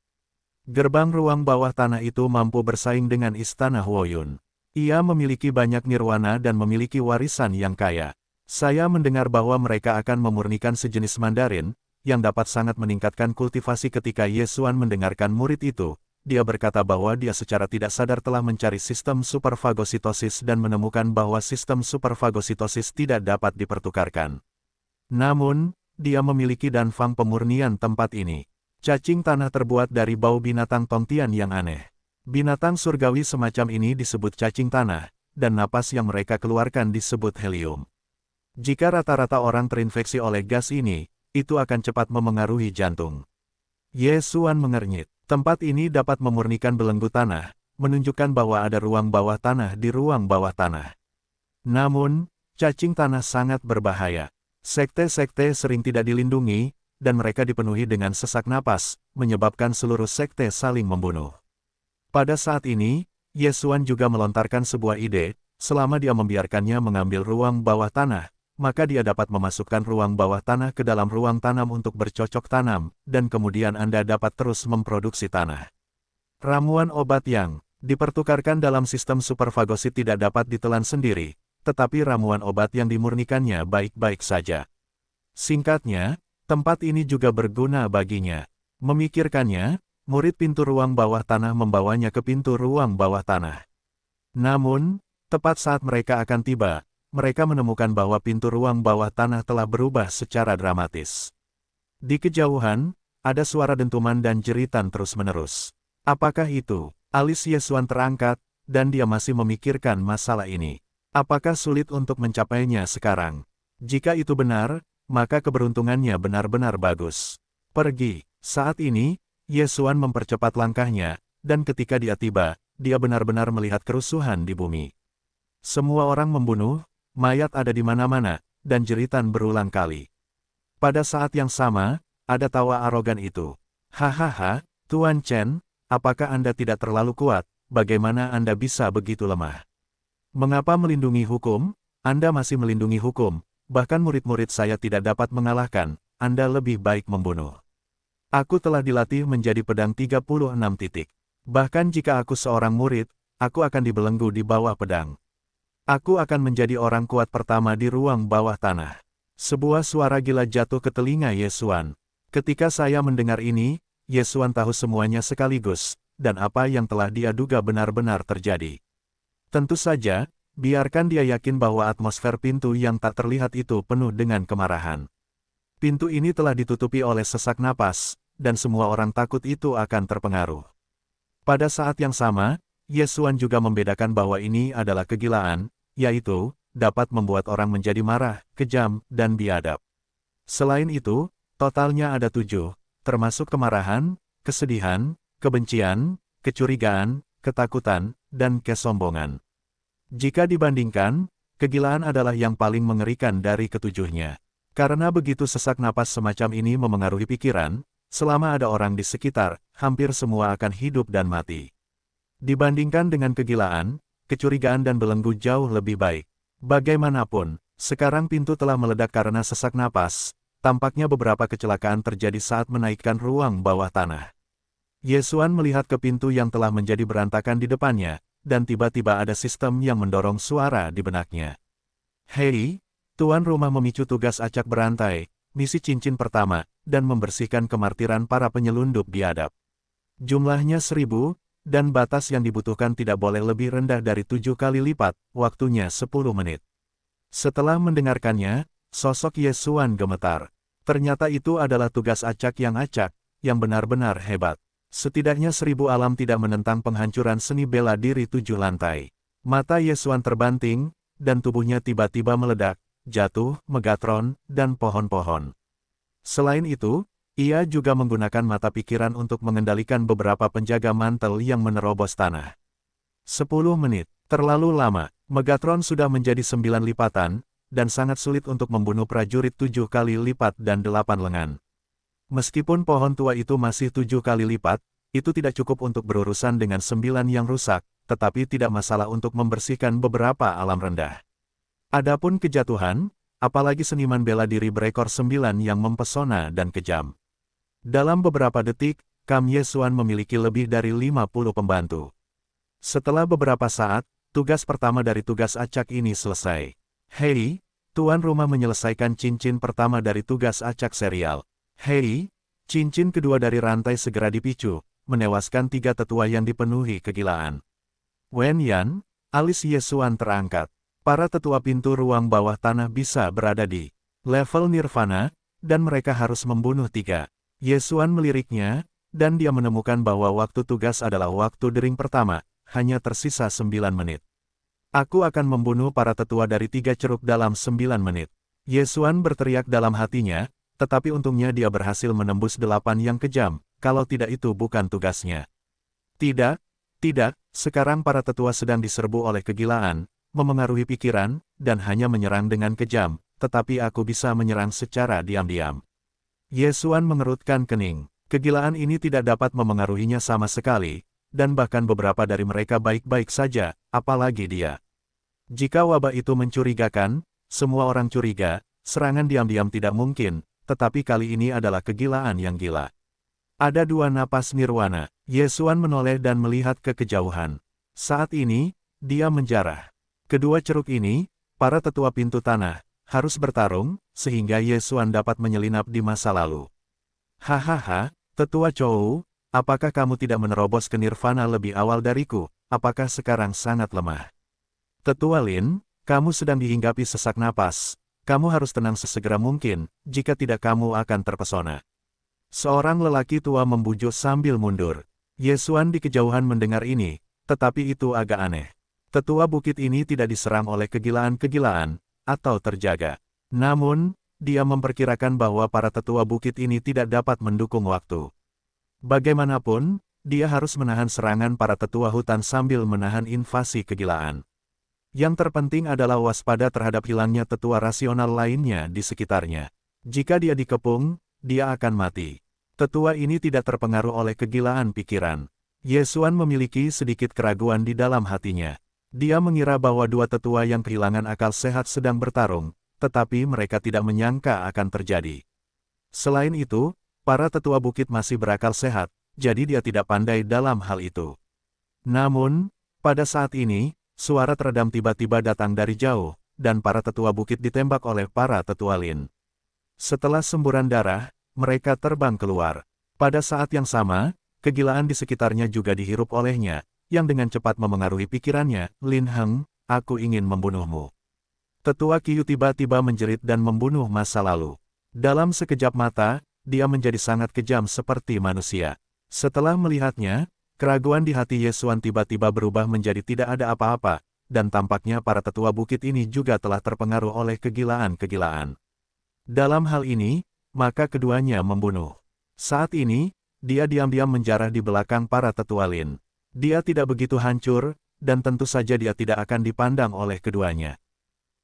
Gerbang ruang bawah tanah itu mampu bersaing dengan istana Huoyun. Ia memiliki banyak nirwana dan memiliki warisan yang kaya. Saya mendengar bahwa mereka akan memurnikan sejenis Mandarin, yang dapat sangat meningkatkan kultivasi. Ketika Yesuan mendengarkan murid itu, dia berkata bahwa dia secara tidak sadar telah mencari sistem superfagositosis dan menemukan bahwa sistem superfagositosis tidak dapat dipertukarkan. Namun, dia memiliki danfang pemurnian tempat ini. Cacing tanah terbuat dari bau binatang Tongtian yang aneh. Binatang surgawi semacam ini disebut cacing tanah, dan napas yang mereka keluarkan disebut helium. Jika rata-rata orang terinfeksi oleh gas ini, itu akan cepat memengaruhi jantung. Yesuan mengernyit. Tempat ini dapat memurnikan belenggu tanah, menunjukkan bahwa ada ruang bawah tanah di ruang bawah tanah. Namun, cacing tanah sangat berbahaya. Sekte-sekte sering tidak dilindungi, dan mereka dipenuhi dengan sesak napas, menyebabkan seluruh sekte saling membunuh. Pada saat ini, Yesuan juga melontarkan sebuah ide, selama dia membiarkannya mengambil ruang bawah tanah, maka dia dapat memasukkan ruang bawah tanah ke dalam ruang tanam untuk bercocok tanam, dan kemudian Anda dapat terus memproduksi tanah. Ramuan obat yang dipertukarkan dalam sistem superfagosit tidak dapat ditelan sendiri, tetapi ramuan obat yang dimurnikannya baik-baik saja. Singkatnya, tempat ini juga berguna baginya. Memikirkannya, murid pintu ruang bawah tanah membawanya ke pintu ruang bawah tanah. Namun, tepat saat mereka akan tiba, mereka menemukan bahwa pintu ruang bawah tanah telah berubah secara dramatis. Di kejauhan, ada suara dentuman dan jeritan terus-menerus. Apakah itu? Alis Yesuan terangkat, dan dia masih memikirkan masalah ini. Apakah sulit untuk mencapainya sekarang? Jika itu benar, maka keberuntungannya benar-benar bagus. Pergi. Saat ini, Ye Xuan mempercepat langkahnya, dan ketika dia tiba, dia benar-benar melihat kerusuhan di bumi. Semua orang membunuh, mayat ada di mana-mana, dan jeritan berulang kali. Pada saat yang sama, ada tawa arogan itu. Hahaha, Tuan Chen, apakah Anda tidak terlalu kuat? Bagaimana Anda bisa begitu lemah? Mengapa melindungi hukum? Anda masih melindungi hukum, bahkan murid-murid saya tidak dapat mengalahkan, Anda lebih baik membunuh. Aku telah dilatih menjadi pedang 36 titik. Bahkan jika aku seorang murid, aku akan dibelenggu di bawah pedang. Aku akan menjadi orang kuat pertama di ruang bawah tanah. Sebuah suara gila jatuh ke telinga Ye Xuan. Ketika saya mendengar ini, Ye Xuan tahu semuanya sekaligus, dan apa yang telah dia duga benar-benar terjadi. Tentu saja, biarkan dia yakin bahwa atmosfer pintu yang tak terlihat itu penuh dengan kemarahan. Pintu ini telah ditutupi oleh sesak napas, dan semua orang takut itu akan terpengaruh. Pada saat yang sama, Ye Xuan juga membedakan bahwa ini adalah kegilaan, yaitu, dapat membuat orang menjadi marah, kejam, dan biadab. Selain itu, totalnya ada 7, termasuk kemarahan, kesedihan, kebencian, kecurigaan, ketakutan, dan kesombongan. Jika dibandingkan, kegilaan adalah yang paling mengerikan dari ketujuhnya. Karena begitu sesak napas semacam ini memengaruhi pikiran, selama ada orang di sekitar, hampir semua akan hidup dan mati. Dibandingkan dengan kegilaan, kecurigaan dan belenggu jauh lebih baik. Bagaimanapun, sekarang pintu telah meledak karena sesak napas, tampaknya beberapa kecelakaan terjadi saat menaikkan ruang bawah tanah. Ye Xuan melihat ke pintu yang telah menjadi berantakan di depannya, dan tiba-tiba ada sistem yang mendorong suara di benaknya. Hei, Tuan rumah memicu tugas acak berantai, misi cincin pertama, dan membersihkan kemartiran para penyelundup biadab. Jumlahnya 1000, dan batas yang dibutuhkan tidak boleh lebih rendah dari 7 kali lipat, waktunya 10 menit. Setelah mendengarkannya, sosok Ye Xuan gemetar. Ternyata itu adalah tugas acak, yang benar-benar hebat. Setidaknya 1000 alam tidak menentang penghancuran seni bela diri 7 lantai. Mata Ye Xuan terbanting, dan tubuhnya tiba-tiba meledak, jatuh, Megatron, dan pohon-pohon. Selain itu, ia juga menggunakan mata pikiran untuk mengendalikan beberapa penjaga mantel yang menerobos tanah. 10 menit, terlalu lama. Megatron sudah menjadi 9 lipatan, dan sangat sulit untuk membunuh prajurit 7 kali lipat dan 8 lengan. Meskipun pohon tua itu masih 7 kali lipat, itu tidak cukup untuk berurusan dengan 9 yang rusak, tetapi tidak masalah untuk membersihkan beberapa alam rendah. Adapun kejatuhan, apalagi seniman bela diri berekor 9 yang mempesona dan kejam. Dalam beberapa detik, Kam Ye Xuan memiliki lebih dari 50 pembantu. Setelah beberapa saat, tugas pertama dari tugas acak ini selesai. Hei, tuan rumah menyelesaikan cincin pertama dari tugas acak serial. Hei, cincin kedua dari rantai segera dipicu, menewaskan 3 tetua yang dipenuhi kegilaan. Wen Yan, alis Ye Xuan terangkat. Para tetua pintu ruang bawah tanah bisa berada di level nirvana, dan mereka harus membunuh 3. Ye Xuan meliriknya, dan dia menemukan bahwa waktu tugas adalah waktu dering pertama, hanya tersisa 9 menit. Aku akan membunuh para tetua dari 3 ceruk dalam 9 menit. Ye Xuan berteriak dalam hatinya, tetapi untungnya dia berhasil menembus 8 yang kejam, kalau tidak itu bukan tugasnya. Tidak, sekarang para tetua sedang diserbu oleh kegilaan, memengaruhi pikiran, dan hanya menyerang dengan kejam, tetapi aku bisa menyerang secara diam-diam. Ye Xuan mengerutkan kening. Kegilaan ini tidak dapat memengaruhinya sama sekali, dan bahkan beberapa dari mereka baik-baik saja, apalagi dia. Jika wabah itu mencurigakan, semua orang curiga, serangan diam-diam tidak mungkin, tetapi kali ini adalah kegilaan yang gila. Ada 2 napas nirwana. Ye Xuan menoleh dan melihat ke kejauhan. Saat ini, dia menjarah. Kedua ceruk ini, para tetua pintu tanah, harus bertarung, sehingga Ye Xuan dapat menyelinap di masa lalu. Hahaha, tetua Chou, apakah kamu tidak menerobos ke nirvana lebih awal dariku? Apakah sekarang sangat lemah? Tetua Lin, kamu sedang dihinggapi sesak napas. Kamu harus tenang sesegera mungkin, jika tidak kamu akan terpesona. Seorang lelaki tua membujuk sambil mundur. Ye Xuan di kejauhan mendengar ini, tetapi itu agak aneh. Tetua bukit ini tidak diserang oleh kegilaan-kegilaan, atau terjaga. Namun, dia memperkirakan bahwa para tetua bukit ini tidak dapat mendukung waktu. Bagaimanapun, dia harus menahan serangan para tetua hutan sambil menahan invasi kegilaan. Yang terpenting adalah waspada terhadap hilangnya tetua rasional lainnya di sekitarnya. Jika dia dikepung, dia akan mati. Tetua ini tidak terpengaruh oleh kegilaan pikiran. Ye Xuan memiliki sedikit keraguan di dalam hatinya. Dia mengira bahwa dua tetua yang kehilangan akal sehat sedang bertarung, tetapi mereka tidak menyangka akan terjadi. Selain itu, para tetua bukit masih berakal sehat, jadi dia tidak pandai dalam hal itu. Namun, pada saat ini, suara teredam tiba-tiba datang dari jauh, dan para tetua bukit ditembak oleh para tetua Lin. Setelah semburan darah, mereka terbang keluar. Pada saat yang sama, kegilaan di sekitarnya juga dihirup olehnya, yang dengan cepat memengaruhi pikirannya. Lin Heng, aku ingin membunuhmu. Tetua Qiu tiba-tiba menjerit dan membunuh masa lalu. Dalam sekejap mata, dia menjadi sangat kejam seperti manusia. Setelah melihatnya, keraguan di hati Ye Xuan tiba-tiba berubah menjadi tidak ada apa-apa, dan tampaknya para tetua bukit ini juga telah terpengaruh oleh kegilaan-kegilaan. Dalam hal ini, maka keduanya membunuh. Saat ini, dia diam-diam menjarah di belakang para tetua Lin. Dia tidak begitu hancur, dan tentu saja dia tidak akan dipandang oleh keduanya.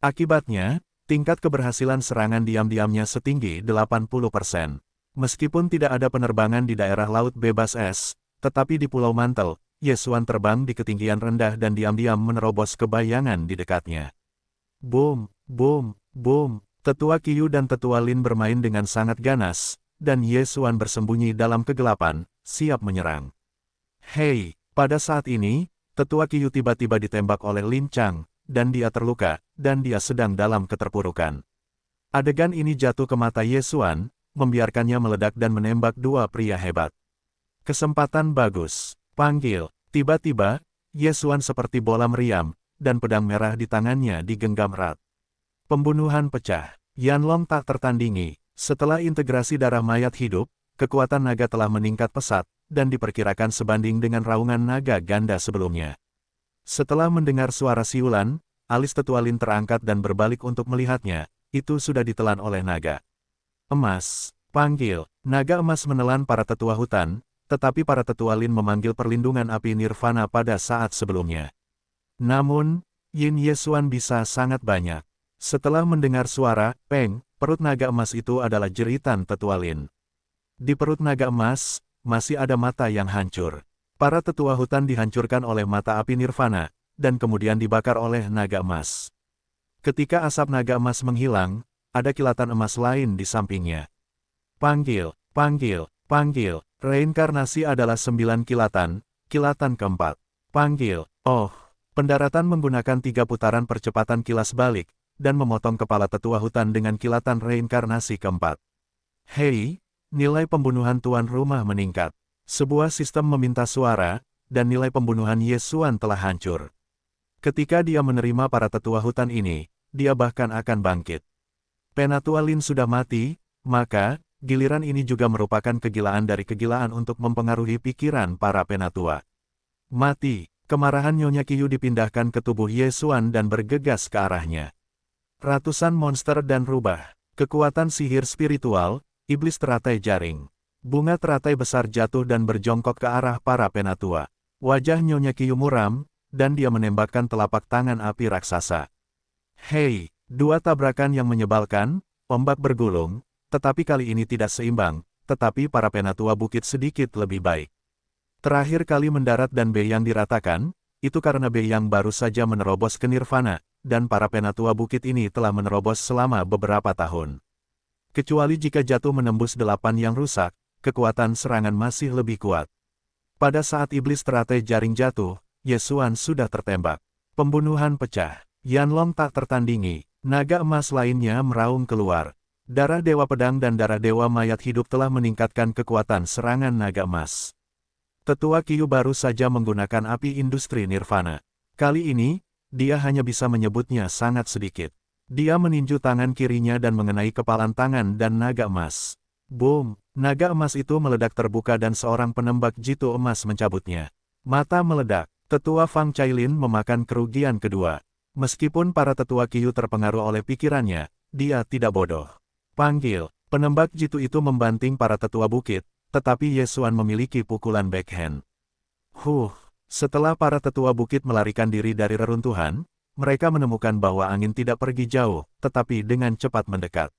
Akibatnya, tingkat keberhasilan serangan diam-diamnya setinggi 80%. Meskipun tidak ada penerbangan di daerah laut bebas es, tetapi di Pulau Mantel, Ye Xuan terbang di ketinggian rendah dan diam-diam menerobos ke bayangan di dekatnya. Boom, boom, boom. Tetua Qiu dan tetua Lin bermain dengan sangat ganas, dan Ye Xuan bersembunyi dalam kegelapan, siap menyerang. Hei, pada saat ini, tetua Qiu tiba-tiba ditembak oleh Lin Chang, dan dia terluka, dan dia sedang dalam keterpurukan. Adegan ini jatuh ke mata Ye Xuan, membiarkannya meledak dan menembak dua pria hebat. Kesempatan bagus. Panggil. Tiba-tiba, Ye Xuan seperti bola meriam, dan pedang merah di tangannya digenggam erat. Pembunuhan pecah. Yanlong tak tertandingi. Setelah integrasi darah mayat hidup, kekuatan naga telah meningkat pesat, dan diperkirakan sebanding dengan raungan naga ganda sebelumnya. Setelah mendengar suara siulan, alis tetua Lin terangkat dan berbalik untuk melihatnya, itu sudah ditelan oleh naga. Emas, panggil. Naga emas menelan para tetua hutan, tetapi para tetua Lin memanggil perlindungan api nirvana pada saat sebelumnya. Namun, Yin Ye Xuan bisa sangat banyak. Setelah mendengar suara, peng, perut naga emas itu adalah jeritan tetua Lin. Di perut naga emas, masih ada mata yang hancur. Para tetua hutan dihancurkan oleh mata api nirvana, dan kemudian dibakar oleh naga emas. Ketika asap naga emas menghilang, ada kilatan emas lain di sampingnya. Panggil, panggil, panggil. Reinkarnasi adalah 9 kilatan, kilatan keempat. Panggil, oh. Pendaratan menggunakan 3 putaran percepatan kilas balik, dan memotong kepala tetua hutan dengan kilatan reinkarnasi keempat. Hei, nilai pembunuhan tuan rumah meningkat. Sebuah sistem meminta suara, dan nilai pembunuhan Ye Xuan telah hancur. Ketika dia menerima para tetua hutan ini, dia bahkan akan bangkit. Penatua Lin sudah mati, maka, giliran ini juga merupakan kegilaan dari kegilaan untuk mempengaruhi pikiran para penatua. Mati, kemarahan Nyonya Qiu dipindahkan ke tubuh Ye Xuan dan bergegas ke arahnya. Ratusan monster dan rubah, kekuatan sihir spiritual, iblis teratai jaring. Bunga teratai besar jatuh dan berjongkok ke arah para penatua. Wajah Nyonya Qiu muram, dan dia menembakkan telapak tangan api raksasa. Hei! Dua tabrakan yang menyebalkan, ombak bergulung, tetapi kali ini tidak seimbang, tetapi para penatua bukit sedikit lebih baik. Terakhir kali mendarat dan Beiyang diratakan, itu karena Beiyang baru saja menerobos ke nirvana, dan para penatua bukit ini telah menerobos selama beberapa tahun. Kecuali jika jatuh menembus 8 yang rusak, kekuatan serangan masih lebih kuat. Pada saat iblis teratai jaring jatuh, Ye Xuan sudah tertembak. Pembunuhan pecah. Yanlong tak tertandingi. Naga emas lainnya meraung keluar. Darah Dewa Pedang dan darah Dewa Mayat Hidup telah meningkatkan kekuatan serangan naga emas. Tetua Qiu baru saja menggunakan api industri nirvana. Kali ini, dia hanya bisa menyebutnya sangat sedikit. Dia meninju tangan kirinya dan mengenai kepalan tangan dan naga emas. Boom! Naga emas itu meledak terbuka dan seorang penembak jitu emas mencabutnya. Mata meledak. Tetua Fang Cailin memakan kerugian kedua. Meskipun para tetua Qiu terpengaruh oleh pikirannya, dia tidak bodoh. Panggil. Penembak jitu itu membanting para tetua bukit, tetapi Ye Xuan memiliki pukulan backhand. Setelah para tetua bukit melarikan diri dari reruntuhan, mereka menemukan bahwa angin tidak pergi jauh, tetapi dengan cepat mendekat.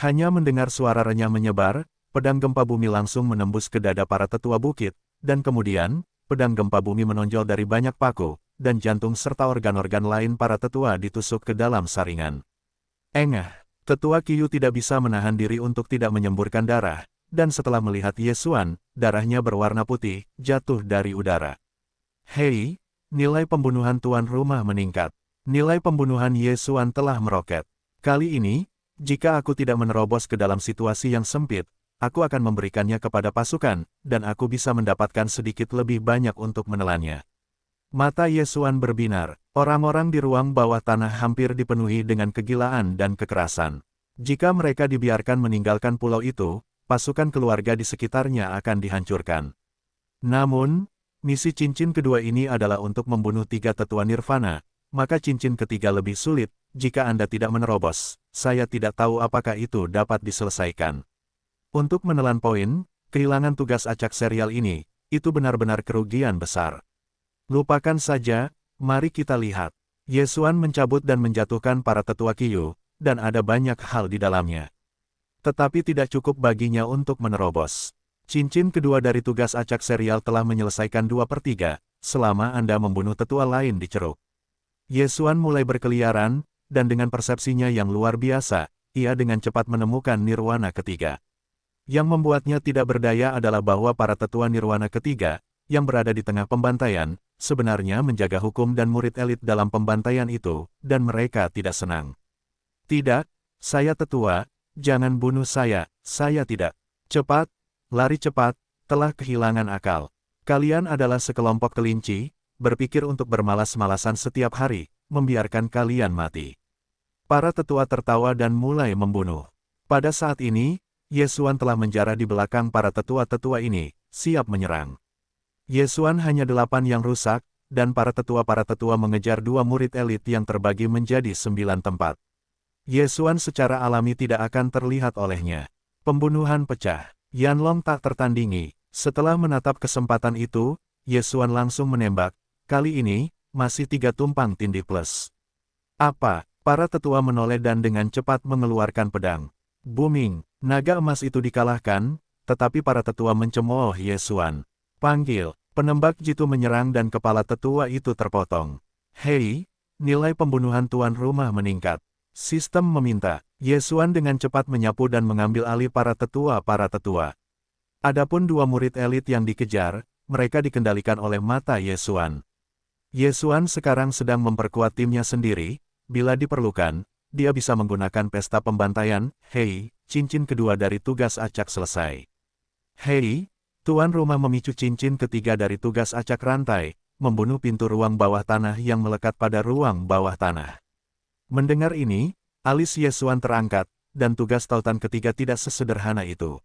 Hanya mendengar suara renyah menyebar, pedang gempa bumi langsung menembus ke dada para tetua bukit, dan kemudian, pedang gempa bumi menonjol dari banyak paku, dan jantung serta organ-organ lain para tetua ditusuk ke dalam saringan. Tetua Qiyu tidak bisa menahan diri untuk tidak menyemburkan darah, dan setelah melihat Ye Xuan, darahnya berwarna putih, jatuh dari udara. Hei, nilai pembunuhan tuan rumah meningkat. Nilai pembunuhan Ye Xuan telah meroket. Kali ini, jika aku tidak menerobos ke dalam situasi yang sempit, aku akan memberikannya kepada pasukan, dan aku bisa mendapatkan sedikit lebih banyak untuk menelannya. Mata Ye Xuan berbinar, orang-orang di ruang bawah tanah hampir dipenuhi dengan kegilaan dan kekerasan. Jika mereka dibiarkan meninggalkan pulau itu, pasukan keluarga di sekitarnya akan dihancurkan. Namun, misi cincin kedua ini adalah untuk membunuh 3 tetua nirvana, maka cincin ketiga lebih sulit, jika Anda tidak menerobos, saya tidak tahu apakah itu dapat diselesaikan. Untuk menelan poin, kehilangan tugas acak serial ini, itu benar-benar kerugian besar. Lupakan saja, mari kita lihat. Ye Xuan mencabut dan menjatuhkan para tetua Qiyu, dan ada banyak hal di dalamnya. Tetapi tidak cukup baginya untuk menerobos. Cincin kedua dari tugas acak serial telah menyelesaikan 2/3, selama Anda membunuh tetua lain di ceruk. Ye Xuan mulai berkeliaran, dan dengan persepsinya yang luar biasa, ia dengan cepat menemukan nirwana ketiga. Yang membuatnya tidak berdaya adalah bahwa para tetua nirwana ketiga, yang berada di tengah pembantaian, sebenarnya menjaga hukum dan murid elit dalam pembantaian itu, dan mereka tidak senang. Tidak, saya tetua, jangan bunuh saya tidak. Cepat, lari cepat, telah kehilangan akal. Kalian adalah sekelompok kelinci, berpikir untuk bermalas-malasan setiap hari, membiarkan kalian mati. Para tetua tertawa dan mulai membunuh. Pada saat ini, Ye Xuan telah menjarah di belakang para tetua-tetua ini, siap menyerang. Ye Xuan hanya 8 yang rusak, dan para tetua mengejar 2 murid elit yang terbagi menjadi 9 tempat. Ye Xuan secara alami tidak akan terlihat olehnya. Pembunuhan pecah. Yanlong tak tertandingi. Setelah menatap kesempatan itu, Ye Xuan langsung menembak. Kali ini, masih 3 tumpang tindih plus. Apa? Para tetua menoleh dan dengan cepat mengeluarkan pedang. Booming. Naga emas itu dikalahkan, tetapi para tetua mencemooh Ye Xuan. Panggil. Penembak jitu menyerang dan kepala tetua itu terpotong. Hei, nilai pembunuhan tuan rumah meningkat. Sistem meminta. Ye Xuan dengan cepat menyapu dan mengambil alih para tetua. Adapun 2 murid elit yang dikejar, mereka dikendalikan oleh mata Ye Xuan. Ye Xuan sekarang sedang memperkuat timnya sendiri, bila diperlukan, dia bisa menggunakan pesta pembantaian. Hei, cincin kedua dari tugas acak selesai. Hei, tuan rumah memicu cincin ketiga dari tugas acak rantai, membunuh pintu ruang bawah tanah yang melekat pada ruang bawah tanah. Mendengar ini, alis Ye Xuan terangkat, dan tugas tautan ketiga tidak sesederhana itu.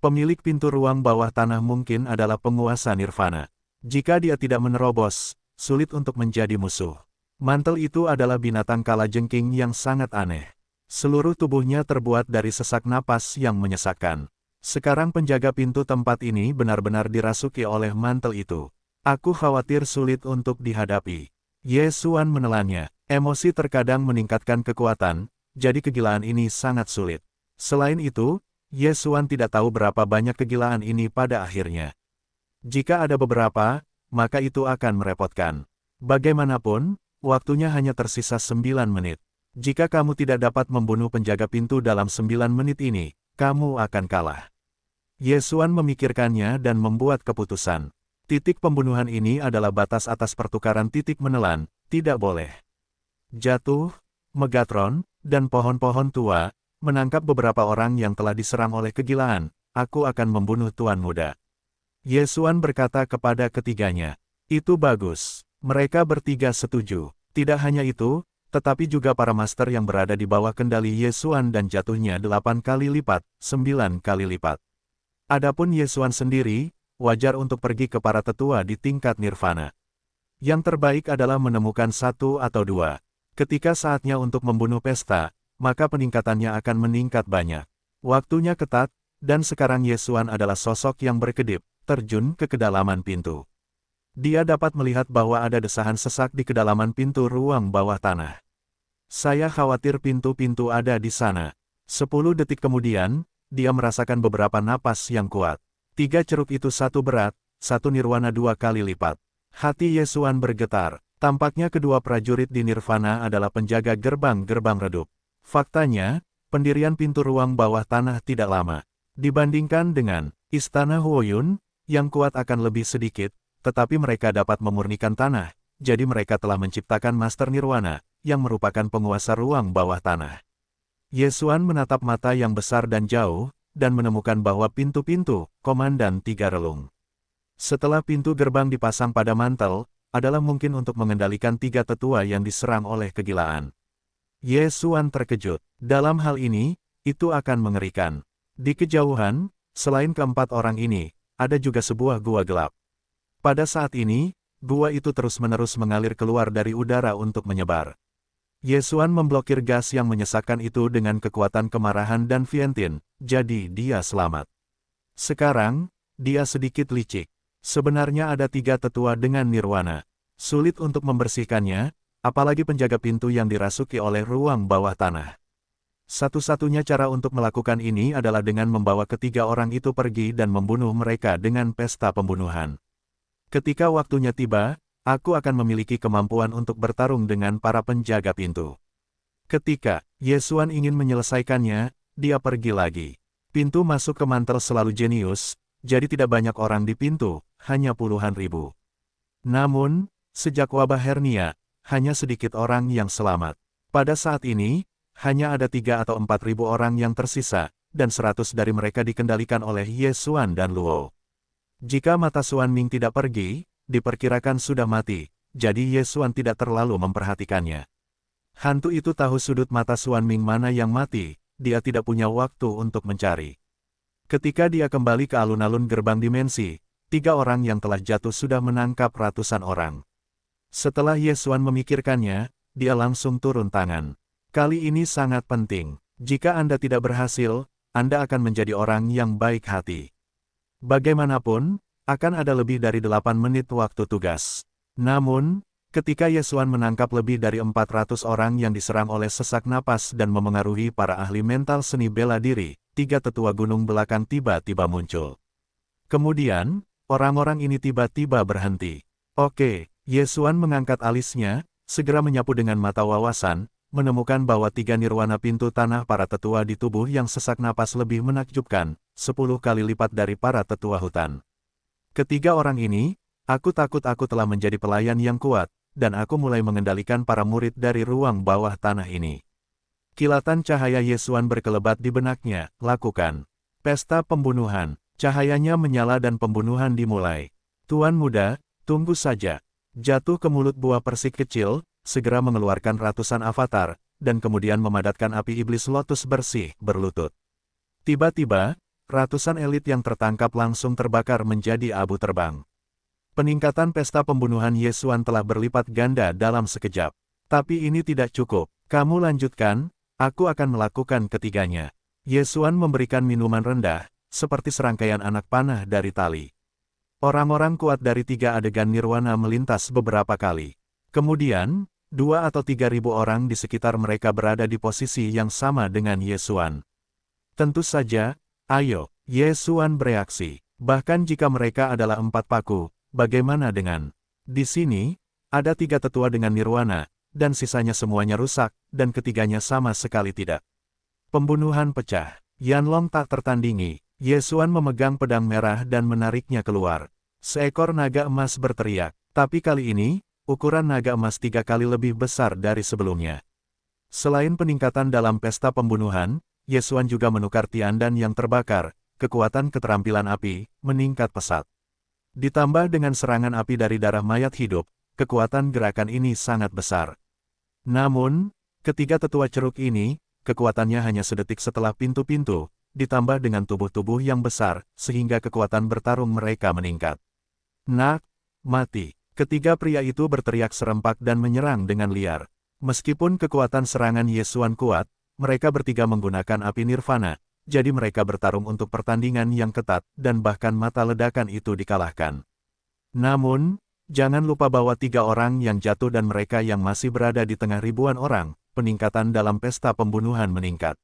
Pemilik pintu ruang bawah tanah mungkin adalah penguasa nirvana. Jika dia tidak menerobos, sulit untuk menjadi musuh. Mantel itu adalah binatang kalajengking yang sangat aneh. Seluruh tubuhnya terbuat dari sesak napas yang menyesakkan. Sekarang penjaga pintu tempat ini benar-benar dirasuki oleh mantel itu. Aku khawatir sulit untuk dihadapi. Ye Xuan menelannya. Emosi terkadang meningkatkan kekuatan, jadi kegilaan ini sangat sulit. Selain itu, Ye Xuan tidak tahu berapa banyak kegilaan ini pada akhirnya. Jika ada beberapa, maka itu akan merepotkan. Bagaimanapun, waktunya hanya tersisa 9 menit. Jika kamu tidak dapat membunuh penjaga pintu dalam 9 menit ini, kamu akan kalah. Ye Xuan memikirkannya dan membuat keputusan. Titik pembunuhan ini adalah batas atas pertukaran titik menelan, tidak boleh. Jatuh, Megatron, dan pohon-pohon tua, menangkap beberapa orang yang telah diserang oleh kegilaan, aku akan membunuh tuan muda. Ye Xuan berkata kepada ketiganya. Itu bagus. Mereka bertiga setuju. Tidak hanya itu, tetapi juga para master yang berada di bawah kendali Ye Xuan dan jatuhnya 8 kali lipat, 9 kali lipat. Adapun Ye Xuan sendiri, wajar untuk pergi ke para tetua di tingkat nirvana. Yang terbaik adalah menemukan 1 atau 2. Ketika saatnya untuk membunuh pesta, maka peningkatannya akan meningkat banyak. Waktunya ketat, dan sekarang Yesuan adalah sosok yang berkedip, terjun ke kedalaman pintu. Dia dapat melihat bahwa ada desahan sesak di kedalaman pintu ruang bawah tanah. Saya khawatir pintu-pintu ada di sana. 10 detik kemudian, dia merasakan beberapa napas yang kuat. 3 ceruk itu satu berat, satu nirwana 2 kali lipat. Hati Yesuan bergetar. Tampaknya kedua prajurit di Nirvana adalah penjaga gerbang-gerbang redup. Faktanya, pendirian pintu ruang bawah tanah tidak lama. Dibandingkan dengan Istana Huoyun, yang kuat akan lebih sedikit, tetapi mereka dapat memurnikan tanah, jadi mereka telah menciptakan Master Nirwana, yang merupakan penguasa ruang bawah tanah. Yesuan menatap mata yang besar dan jauh, dan menemukan bahwa pintu-pintu, Komandan 3 relung. Setelah pintu gerbang dipasang pada mantel, adalah mungkin untuk mengendalikan 3 tetua yang diserang oleh kegilaan. Yesuan terkejut. Dalam hal ini, itu akan mengerikan. Di kejauhan, selain keempat orang ini, ada juga sebuah gua gelap. Pada saat ini, gua itu terus-menerus mengalir keluar dari udara untuk menyebar. Yesuan memblokir gas yang menyesakkan itu dengan kekuatan kemarahan dan Vientin, jadi dia selamat. Sekarang, dia sedikit licik. Sebenarnya ada 3 tetua dengan nirwana. Sulit untuk membersihkannya, apalagi penjaga pintu yang dirasuki oleh ruang bawah tanah. Satu-satunya cara untuk melakukan ini adalah dengan membawa ketiga orang itu pergi dan membunuh mereka dengan pesta pembunuhan. Ketika waktunya tiba, aku akan memiliki kemampuan untuk bertarung dengan para penjaga pintu. Ketika Yesuan ingin menyelesaikannya, dia pergi lagi. Pintu masuk ke mantel selalu jenius, jadi tidak banyak orang di pintu, hanya puluhan ribu. Namun, sejak wabah hernia, hanya sedikit orang yang selamat. Pada saat ini, hanya ada 3 atau 4 ribu orang yang tersisa, dan 100 dari mereka dikendalikan oleh Yesuan dan Luo. Jika mata Xuan Ming tidak pergi, diperkirakan sudah mati, jadi Yesuan tidak terlalu memperhatikannya. Hantu itu tahu sudut mata Xuan Ming mana yang mati, dia tidak punya waktu untuk mencari. Ketika dia kembali ke alun-alun gerbang dimensi, 3 orang yang telah jatuh sudah menangkap ratusan orang. Setelah Yesuan memikirkannya, dia langsung turun tangan. Kali ini sangat penting. Jika Anda tidak berhasil, Anda akan menjadi orang yang baik hati. Bagaimanapun, akan ada lebih dari 8 menit waktu tugas. Namun, ketika Yesuan menangkap lebih dari 400 orang yang diserang oleh sesak napas dan memengaruhi para ahli mental seni bela diri, 3 tetua gunung belakang tiba-tiba muncul. Kemudian, orang-orang ini tiba-tiba berhenti. Oke, Yesuan mengangkat alisnya, segera menyapu dengan mata wawasan, menemukan bahwa 3 nirwana pintu tanah para tetua di tubuh yang sesak napas lebih menakjubkan, 10 kali lipat dari para tetua hutan. Ketiga orang ini, aku takut aku telah menjadi pelayan yang kuat, dan aku mulai mengendalikan para murid dari ruang bawah tanah ini. Kilatan cahaya Yesuan berkelebat di benaknya, lakukan. Pesta pembunuhan, cahayanya menyala dan pembunuhan dimulai. Tuan muda, tunggu saja. Jatuh ke mulut buah persik kecil, segera mengeluarkan ratusan avatar, dan kemudian memadatkan api iblis lotus bersih, berlutut. Tiba-tiba, ratusan elit yang tertangkap langsung terbakar menjadi abu terbang. Peningkatan pesta pembunuhan Yesuan telah berlipat ganda dalam sekejap. Tapi ini tidak cukup. Kamu lanjutkan, aku akan melakukan ketiganya. Yesuan memberikan minuman rendah, seperti serangkaian anak panah dari tali. Orang-orang kuat dari 3 adegan nirwana melintas beberapa kali. Kemudian, 2 atau 3 ribu orang di sekitar mereka berada di posisi yang sama dengan Yesuan. Tentu saja, ayo, Yesuan bereaksi. Bahkan jika mereka adalah 4 paku, bagaimana dengan? Di sini, ada 3 tetua dengan nirwana, dan sisanya semuanya rusak, dan ketiganya sama sekali tidak. Pembunuhan pecah. Yanlong tak tertandingi. Yesuan memegang pedang merah dan menariknya keluar. Seekor naga emas berteriak, tapi kali ini, ukuran naga emas 3 kali lebih besar dari sebelumnya. Selain peningkatan dalam pesta pembunuhan, Yesuan juga menukar tiandan yang terbakar, kekuatan keterampilan api, meningkat pesat. Ditambah dengan serangan api dari darah mayat hidup, kekuatan gerakan ini sangat besar. Namun, ketiga tetua ceruk ini, kekuatannya hanya sedetik setelah pintu-pintu, ditambah dengan tubuh-tubuh yang besar, sehingga kekuatan bertarung mereka meningkat. Nak, mati. Ketiga pria itu berteriak serempak dan menyerang dengan liar. Meskipun kekuatan serangan Yesuan kuat, mereka bertiga menggunakan api nirvana, jadi mereka bertarung untuk pertandingan yang ketat, dan bahkan mata ledakan itu dikalahkan. Namun, jangan lupa bahwa 3 orang yang jatuh dan mereka yang masih berada di tengah ribuan orang, peningkatan dalam pesta pembunuhan meningkat.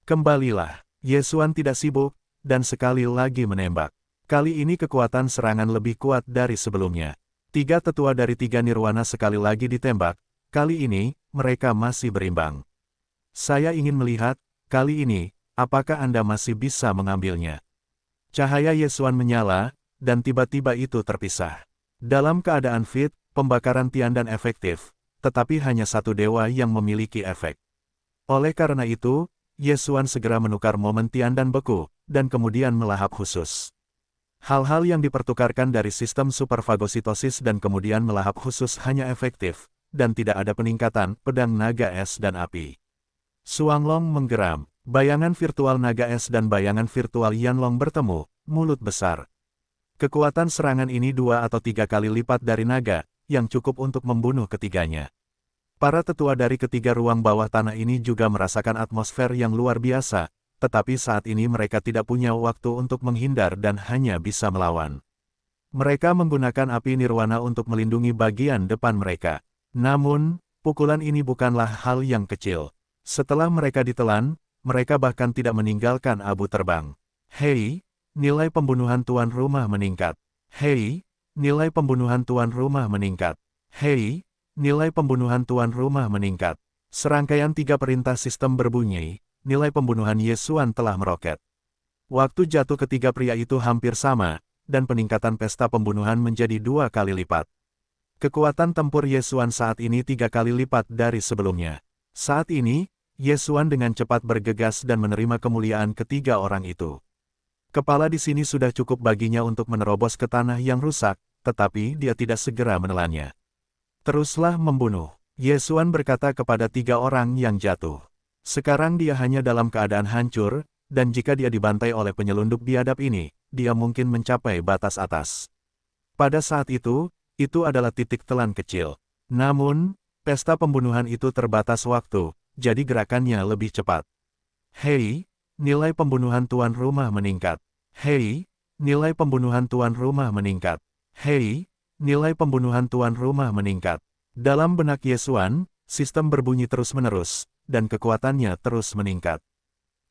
Kembalilah, Yesuan tidak sibuk, dan sekali lagi menembak. Kali ini kekuatan serangan lebih kuat dari sebelumnya. 3 tetua dari 3 nirwana sekali lagi ditembak, kali ini, mereka masih berimbang. Saya ingin melihat, kali ini, apakah Anda masih bisa mengambilnya? Cahaya Yesuan menyala, dan tiba-tiba itu terpisah. Dalam keadaan fit, pembakaran Tiandan efektif, tetapi hanya satu dewa yang memiliki efek. Oleh karena itu, Yesuan segera menukar momen Tiandan beku, dan kemudian melahap khusus. Hal-hal yang dipertukarkan dari sistem superfagositosis dan kemudian melahap khusus hanya efektif, dan tidak ada peningkatan pedang naga es dan api. Suanglong menggeram, bayangan virtual naga es dan bayangan virtual Yanlong bertemu, mulut besar. Kekuatan serangan ini 2 atau 3 kali lipat dari naga, yang cukup untuk membunuh ketiganya. Para tetua dari ketiga ruang bawah tanah ini juga merasakan atmosfer yang luar biasa, tetapi saat ini mereka tidak punya waktu untuk menghindar dan hanya bisa melawan. Mereka menggunakan api nirwana untuk melindungi bagian depan mereka. Namun, pukulan ini bukanlah hal yang kecil. Setelah mereka ditelan, mereka bahkan tidak meninggalkan abu terbang. Hei, nilai pembunuhan tuan rumah meningkat. Hei, nilai pembunuhan tuan rumah meningkat. Hei, nilai pembunuhan tuan rumah meningkat. Serangkaian 3 perintah sistem berbunyi, nilai pembunuhan Yesuan telah meroket. Waktu jatuh ketiga pria itu hampir sama, dan peningkatan pesta pembunuhan menjadi 2 kali lipat. Kekuatan tempur Yesuan saat ini 3 kali lipat dari sebelumnya. Saat ini, Yesuan dengan cepat bergegas dan menerima kemuliaan ketiga orang itu. Kepala di sini sudah cukup baginya untuk menerobos ke tanah yang rusak, tetapi dia tidak segera menelannya. Teruslah membunuh, Yesuan berkata kepada 3 orang yang jatuh. Sekarang dia hanya dalam keadaan hancur, dan jika dia dibantai oleh penyelundup biadab ini, dia mungkin mencapai batas atas. Pada saat itu adalah titik telan kecil. Namun, pesta pembunuhan itu terbatas waktu, jadi gerakannya lebih cepat. Hei, nilai pembunuhan tuan rumah meningkat. Hei, nilai pembunuhan tuan rumah meningkat. Hei, nilai pembunuhan tuan rumah meningkat. Dalam benak Yesuan, sistem berbunyi terus-menerus, dan kekuatannya terus meningkat.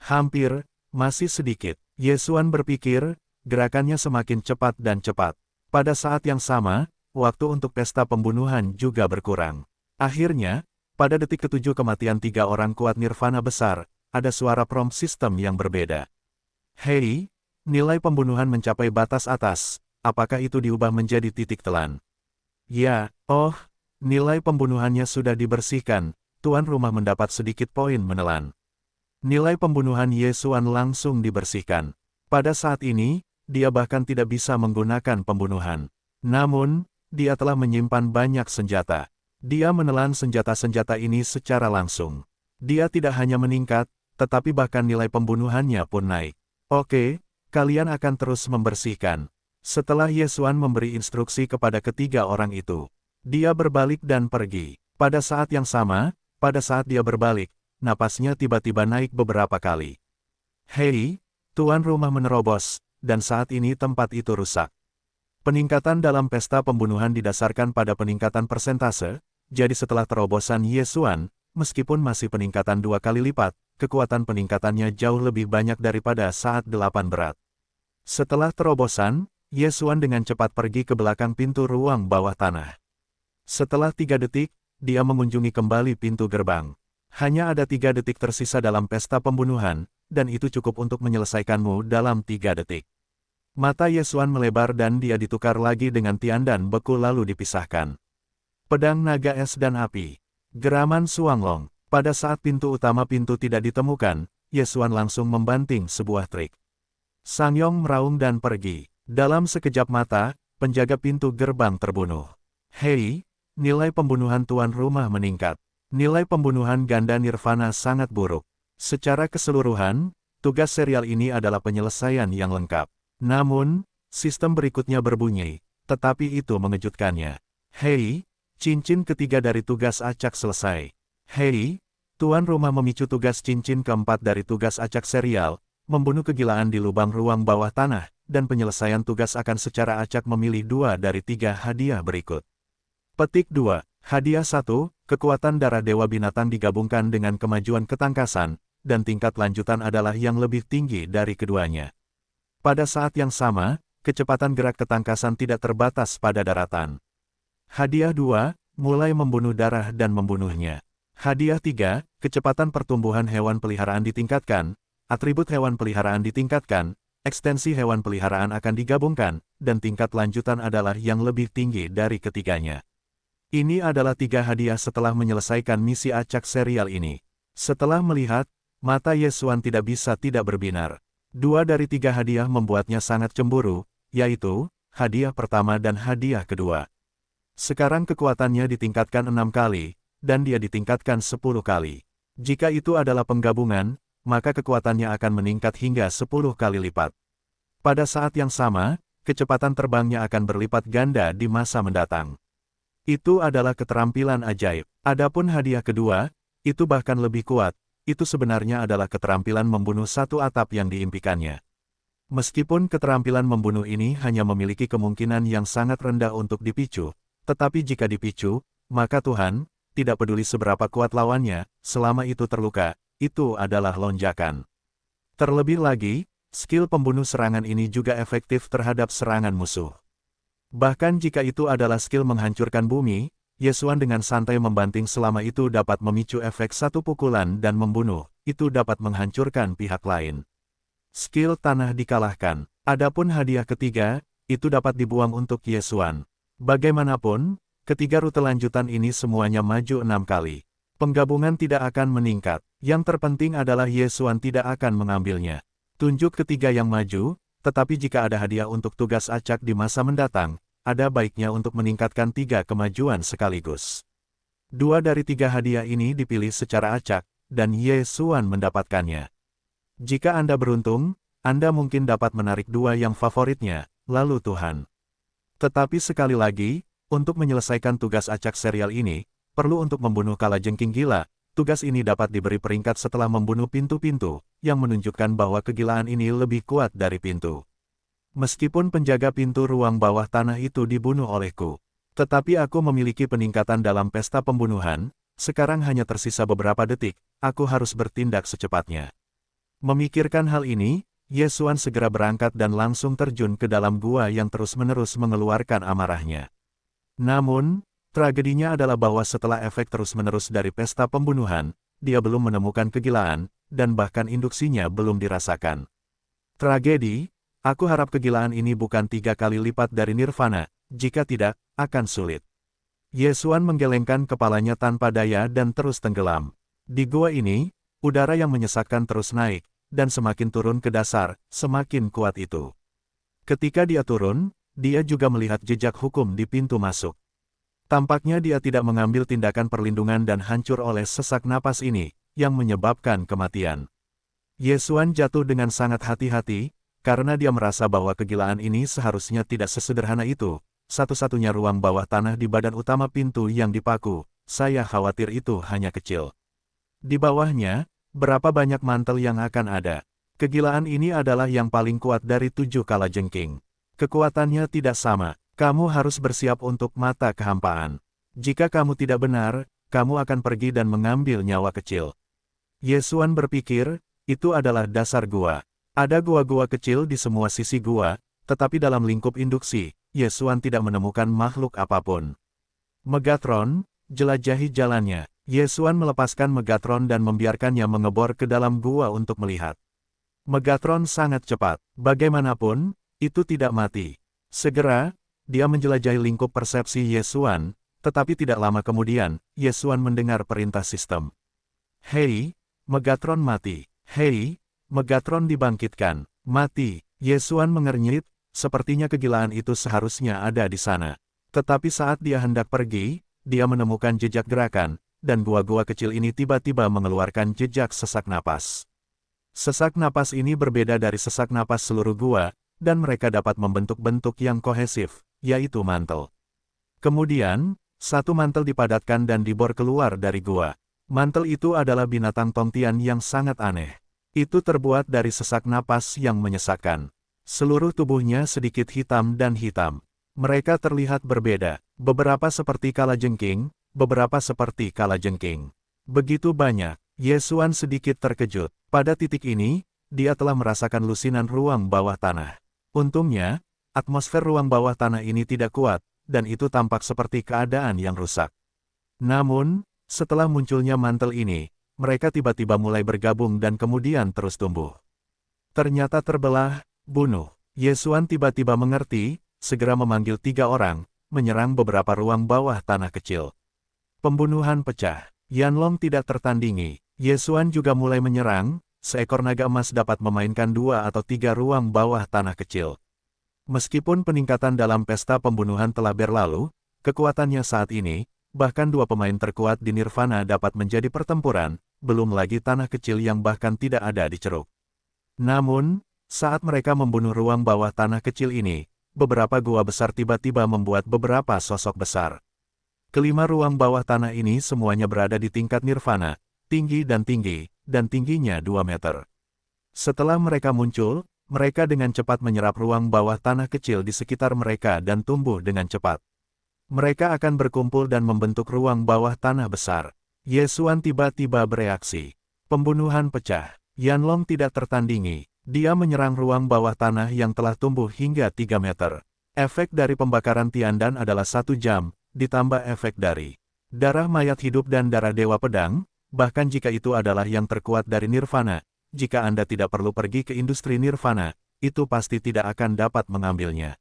Hampir, masih sedikit. Yesuan berpikir, gerakannya semakin cepat dan cepat. Pada saat yang sama, waktu untuk pesta pembunuhan juga berkurang. Akhirnya, pada detik ke-7 kematian 3 orang kuat nirvana besar, ada suara prompt sistem yang berbeda. Hei, nilai pembunuhan mencapai batas atas, apakah itu diubah menjadi titik telan? Ya, oh, nilai pembunuhannya sudah dibersihkan, tuan rumah mendapat sedikit poin menelan. Nilai pembunuhan Yesuan langsung dibersihkan. Pada saat ini, dia bahkan tidak bisa menggunakan pembunuhan. Namun, dia telah menyimpan banyak senjata. Dia menelan senjata-senjata ini secara langsung. Dia tidak hanya meningkat, tetapi bahkan nilai pembunuhannya pun naik. Oke, kalian akan terus membersihkan. Setelah Yesuan memberi instruksi kepada ketiga orang itu, dia berbalik dan pergi. Pada saat yang sama, pada saat dia berbalik, napasnya tiba-tiba naik beberapa kali. Hei, tuan rumah menerobos, dan saat ini tempat itu rusak. Peningkatan dalam pesta pembunuhan didasarkan pada peningkatan persentase, jadi setelah terobosan Yesuan, meskipun masih peningkatan 2 kali lipat, kekuatan peningkatannya jauh lebih banyak daripada saat 8 berat. Setelah terobosan, Yesuan dengan cepat pergi ke belakang pintu ruang bawah tanah. Setelah 3 detik, dia mengunjungi kembali pintu gerbang. Hanya ada 3 detik tersisa dalam pesta pembunuhan, dan itu cukup untuk menyelesaikanmu dalam 3 detik. Mata Yesuan melebar dan dia ditukar lagi dengan Tiandan beku lalu dipisahkan. Pedang naga es dan api. Geraman Suanglong. Pada saat pintu utama pintu tidak ditemukan, Yesuan langsung membanting sebuah trik. Sangyong meraung dan pergi. Dalam sekejap mata, penjaga pintu gerbang terbunuh. Hei, nilai pembunuhan tuan rumah meningkat. Nilai pembunuhan ganda nirvana sangat buruk. Secara keseluruhan, tugas serial ini adalah penyelesaian yang lengkap. Namun, sistem berikutnya berbunyi, tetapi itu mengejutkannya. Hei, cincin ketiga dari tugas acak selesai. Hei, Tuan rumah memicu tugas cincin keempat dari tugas acak serial, membunuh kegilaan di lubang ruang bawah tanah, dan penyelesaian tugas akan secara acak memilih 2 dari 3 hadiah berikut. Petik 2. Hadiah 1, kekuatan darah dewa binatang digabungkan dengan kemajuan ketangkasan, dan tingkat lanjutan adalah yang lebih tinggi dari keduanya. Pada saat yang sama, kecepatan gerak ketangkasan tidak terbatas pada daratan. Hadiah 2, mulai membunuh darah dan membunuhnya. Hadiah 3, kecepatan pertumbuhan hewan peliharaan ditingkatkan, atribut hewan peliharaan ditingkatkan, ekstensi hewan peliharaan akan digabungkan, dan tingkat lanjutan adalah yang lebih tinggi dari ketiganya. Ini adalah 3 hadiah setelah menyelesaikan misi acak serial ini. Setelah melihat, mata Yesuan tidak bisa tidak berbinar. 2 dari 3 hadiah membuatnya sangat cemburu, yaitu, hadiah pertama dan hadiah kedua. Sekarang kekuatannya ditingkatkan 6 kali, dan dia ditingkatkan 10 kali. Jika itu adalah penggabungan, maka kekuatannya akan meningkat hingga 10 kali lipat. Pada saat yang sama, kecepatan terbangnya akan berlipat ganda di masa mendatang. Itu adalah keterampilan ajaib. Adapun hadiah kedua, itu bahkan lebih kuat, itu sebenarnya adalah keterampilan membunuh satu atap yang diimpikannya. Meskipun keterampilan membunuh ini hanya memiliki kemungkinan yang sangat rendah untuk dipicu, tetapi jika dipicu, maka Tuhan, tidak peduli seberapa kuat lawannya, selama itu terluka, itu adalah lonjakan. Terlebih lagi, skill pembunuh serangan ini juga efektif terhadap serangan musuh. Bahkan jika itu adalah skill menghancurkan bumi, Yesuan dengan santai membanting selama itu dapat memicu efek satu pukulan dan membunuh, itu dapat menghancurkan pihak lain. Skill tanah dikalahkan. Adapun hadiah ketiga, itu dapat dibuang untuk Yesuan. Bagaimanapun, ketiga rute lanjutan ini semuanya maju 6 kali. Penggabungan tidak akan meningkat. Yang terpenting adalah Yesuan tidak akan mengambilnya. Tunjuk ketiga yang maju, tetapi jika ada hadiah untuk tugas acak di masa mendatang, ada baiknya untuk meningkatkan 3 kemajuan sekaligus. 2 dari 3 hadiah ini dipilih secara acak, dan Yesuan mendapatkannya. Jika Anda beruntung, Anda mungkin dapat menarik 2 yang favoritnya, lalu Tuhan. Tetapi sekali lagi, untuk menyelesaikan tugas acak serial ini, perlu untuk membunuh kalajengking gila. Tugas ini dapat diberi peringkat setelah membunuh pintu-pintu, yang menunjukkan bahwa kegilaan ini lebih kuat dari pintu. Meskipun penjaga pintu ruang bawah tanah itu dibunuh olehku, tetapi aku memiliki peningkatan dalam pesta pembunuhan, sekarang hanya tersisa beberapa detik, aku harus bertindak secepatnya. Memikirkan hal ini, Yesuan segera berangkat dan langsung terjun ke dalam gua yang terus-menerus mengeluarkan amarahnya. Namun, tragedinya adalah bahwa setelah efek terus-menerus dari pesta pembunuhan, dia belum menemukan kegilaan, dan bahkan induksinya belum dirasakan. Tragedi, aku harap kegilaan ini bukan 3 kali lipat dari nirvana, jika tidak, akan sulit. Yesuan menggelengkan kepalanya tanpa daya dan terus tenggelam. Di gua ini, udara yang menyesakkan terus naik, dan semakin turun ke dasar, semakin kuat itu. Ketika dia turun, dia juga melihat jejak hukum di pintu masuk. Tampaknya dia tidak mengambil tindakan perlindungan dan hancur oleh sesak napas ini, yang menyebabkan kematian. Yesuan jatuh dengan sangat hati-hati, karena dia merasa bahwa kegilaan ini seharusnya tidak sesederhana itu. Satu-satunya ruang bawah tanah di badan utama pintu yang dipaku, saya khawatir itu hanya kecil. Di bawahnya, berapa banyak mantel yang akan ada? Kegilaan ini adalah yang paling kuat dari 7 kalajengking. Kekuatannya tidak sama. Kamu harus bersiap untuk mata kehampaan. Jika kamu tidak benar, kamu akan pergi dan mengambil nyawa kecil. Yesuan berpikir, itu adalah dasar gua. Ada gua-gua kecil di semua sisi gua, tetapi dalam lingkup induksi, Yesuan tidak menemukan makhluk apapun. Megatron, jelajahi jalannya. Yesuan melepaskan Megatron dan membiarkannya mengebor ke dalam gua untuk melihat. Megatron sangat cepat. Bagaimanapun, itu tidak mati. Segera, dia menjelajahi lingkup persepsi Yesuan, tetapi tidak lama kemudian, Yesuan mendengar perintah sistem. Hei, Megatron mati. Hei, Megatron dibangkitkan. Mati. Yesuan mengernyit, sepertinya kegilaan itu seharusnya ada di sana. Tetapi saat dia hendak pergi, dia menemukan jejak gerakan, dan gua-gua kecil ini tiba-tiba mengeluarkan jejak sesak napas. Sesak napas ini berbeda dari sesak napas seluruh gua, dan mereka dapat membentuk bentuk yang kohesif, yaitu mantel. Kemudian, satu mantel dipadatkan dan dibor keluar dari gua. Mantel itu adalah binatang Tongtian yang sangat aneh. Itu terbuat dari sesak napas yang menyesakkan. Seluruh tubuhnya sedikit hitam dan hitam. Mereka terlihat berbeda, beberapa seperti kalajengking, beberapa seperti kalajengking. Begitu banyak, Yesuan sedikit terkejut. Pada titik ini, dia telah merasakan lusinan ruang bawah tanah. Untungnya, atmosfer ruang bawah tanah ini tidak kuat, dan itu tampak seperti keadaan yang rusak. Namun, setelah munculnya mantel ini, mereka tiba-tiba mulai bergabung dan kemudian terus tumbuh. Ternyata terbelah, bunuh. Yesuan tiba-tiba mengerti, segera memanggil 3 orang, menyerang beberapa ruang bawah tanah kecil. Pembunuhan pecah. Yanlong tidak tertandingi. Yesuan juga mulai menyerang, seekor naga emas dapat memainkan 2 atau 3 ruang bawah tanah kecil. Meskipun peningkatan dalam pesta pembunuhan telah berlalu, kekuatannya saat ini, bahkan 2 pemain terkuat di Nirvana dapat menjadi pertempuran, belum lagi tanah kecil yang bahkan tidak ada di ceruk. Namun, saat mereka membunuh ruang bawah tanah kecil ini, beberapa gua besar tiba-tiba membuat beberapa sosok besar. Kelima ruang bawah tanah ini semuanya berada di tingkat Nirvana, tinggi, dan tingginya 2 meter. Setelah mereka muncul, mereka dengan cepat menyerap ruang bawah tanah kecil di sekitar mereka dan tumbuh dengan cepat. Mereka akan berkumpul dan membentuk ruang bawah tanah besar. Yesuan tiba-tiba bereaksi. Pembunuhan pecah. Yanlong tidak tertandingi. Dia menyerang ruang bawah tanah yang telah tumbuh hingga 3 meter. Efek dari pembakaran Tiandan adalah 1 jam, ditambah efek dari darah mayat hidup dan darah dewa pedang, bahkan jika itu adalah yang terkuat dari Nirvana. Jika Anda tidak perlu pergi ke industri Nirvana, itu pasti tidak akan dapat mengambilnya.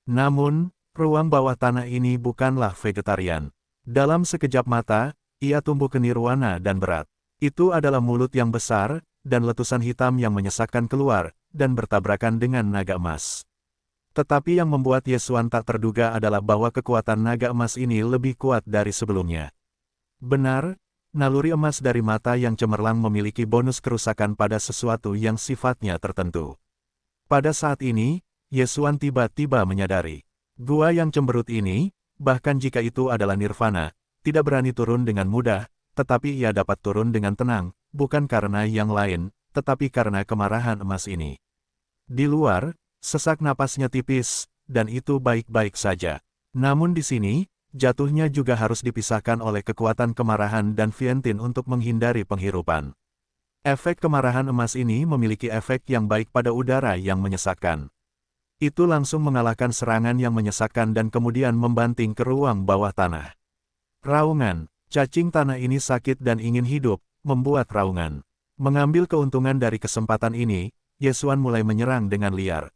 Namun, ruang bawah tanah ini bukanlah vegetarian. Dalam sekejap mata, ia tumbuh ke nirwana dan berat. Itu adalah mulut yang besar, dan letusan hitam yang menyesakkan keluar, dan bertabrakan dengan naga emas. Tetapi yang membuat Yesuan tak terduga adalah bahwa kekuatan naga emas ini lebih kuat dari sebelumnya. Benar, naluri emas dari mata yang cemerlang memiliki bonus kerusakan pada sesuatu yang sifatnya tertentu. Pada saat ini, Yesuan tiba-tiba menyadari. Gua yang cemberut ini, bahkan jika itu adalah Nirvana, tidak berani turun dengan mudah, tetapi ia dapat turun dengan tenang, bukan karena yang lain, tetapi karena kemarahan emas ini. Di luar, sesak napasnya tipis, dan itu baik-baik saja. Namun di sini, jatuhnya juga harus dipisahkan oleh kekuatan kemarahan dan Vientin untuk menghindari penghirupan. Efek kemarahan emas ini memiliki efek yang baik pada udara yang menyesakkan. Itu langsung mengalahkan serangan yang menyesakkan dan kemudian membanting ke ruang bawah tanah. Raungan, cacing tanah ini sakit dan ingin hidup, membuat raungan. Mengambil keuntungan dari kesempatan ini, Yesuan mulai menyerang dengan liar.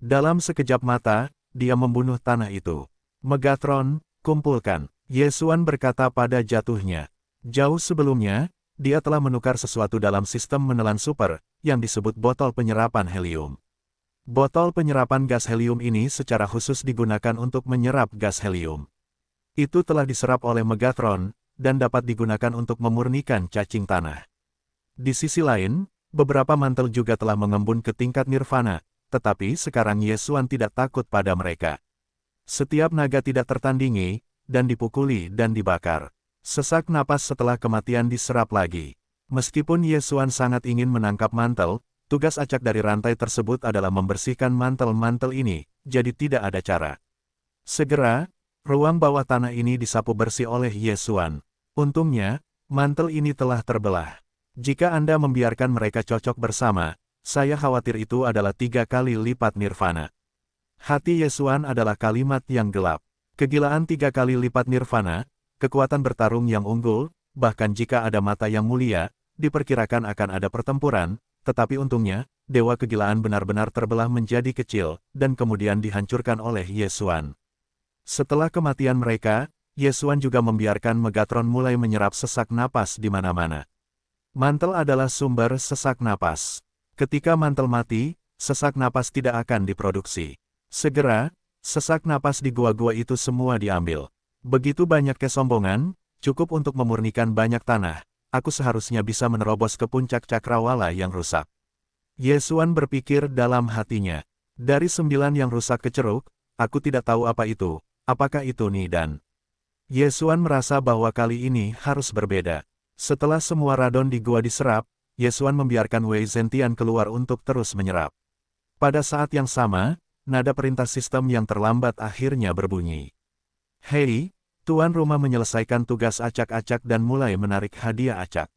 Dalam sekejap mata, dia membunuh tanah itu. Megatron, kumpulkan. Yesuan berkata pada jatuhnya. Jauh sebelumnya, dia telah menukar sesuatu dalam sistem menelan super, yang disebut botol penyerapan helium. Botol penyerapan gas helium ini secara khusus digunakan untuk menyerap gas helium. Itu telah diserap oleh Megatron, dan dapat digunakan untuk memurnikan cacing tanah. Di sisi lain, beberapa mantel juga telah mengembun ke tingkat Nirvana, tetapi sekarang Yesuan tidak takut pada mereka. Setiap naga tidak tertandingi, dan dipukuli dan dibakar. Sesak napas setelah kematian diserap lagi. Meskipun Yesuan sangat ingin menangkap mantel, tugas acak dari rantai tersebut adalah membersihkan mantel-mantel ini, jadi tidak ada cara. Segera, ruang bawah tanah ini disapu bersih oleh Yesuan. Untungnya, mantel ini telah terbelah. Jika Anda membiarkan mereka cocok bersama, saya khawatir itu adalah 3 kali lipat Nirvana. Hati Yesuan adalah kalimat yang gelap. Kegilaan 3 kali lipat Nirvana, kekuatan bertarung yang unggul, bahkan jika ada mata yang mulia, diperkirakan akan ada pertempuran, tetapi untungnya, dewa kegilaan benar-benar terbelah menjadi kecil, dan kemudian dihancurkan oleh Yesuan. Setelah kematian mereka, Yesuan juga membiarkan Megatron mulai menyerap sesak napas di mana-mana. Mantel adalah sumber sesak napas. Ketika mantel mati, sesak napas tidak akan diproduksi. Segera, sesak napas di gua-gua itu semua diambil. Begitu banyak kesombongan, cukup untuk memurnikan banyak tanah. Aku seharusnya bisa menerobos ke puncak cakrawala yang rusak. Yesuan berpikir dalam hatinya. Dari 9 yang rusak ke ceruk, aku tidak tahu apa itu, apakah itu Nidan. Yesuan merasa bahwa kali ini harus berbeda. Setelah semua radon di gua diserap, Yesuan membiarkan Wei Zentian keluar untuk terus menyerap. Pada saat yang sama, nada perintah sistem yang terlambat akhirnya berbunyi. Hei, tuan rumah menyelesaikan tugas acak-acak dan mulai menarik hadiah acak.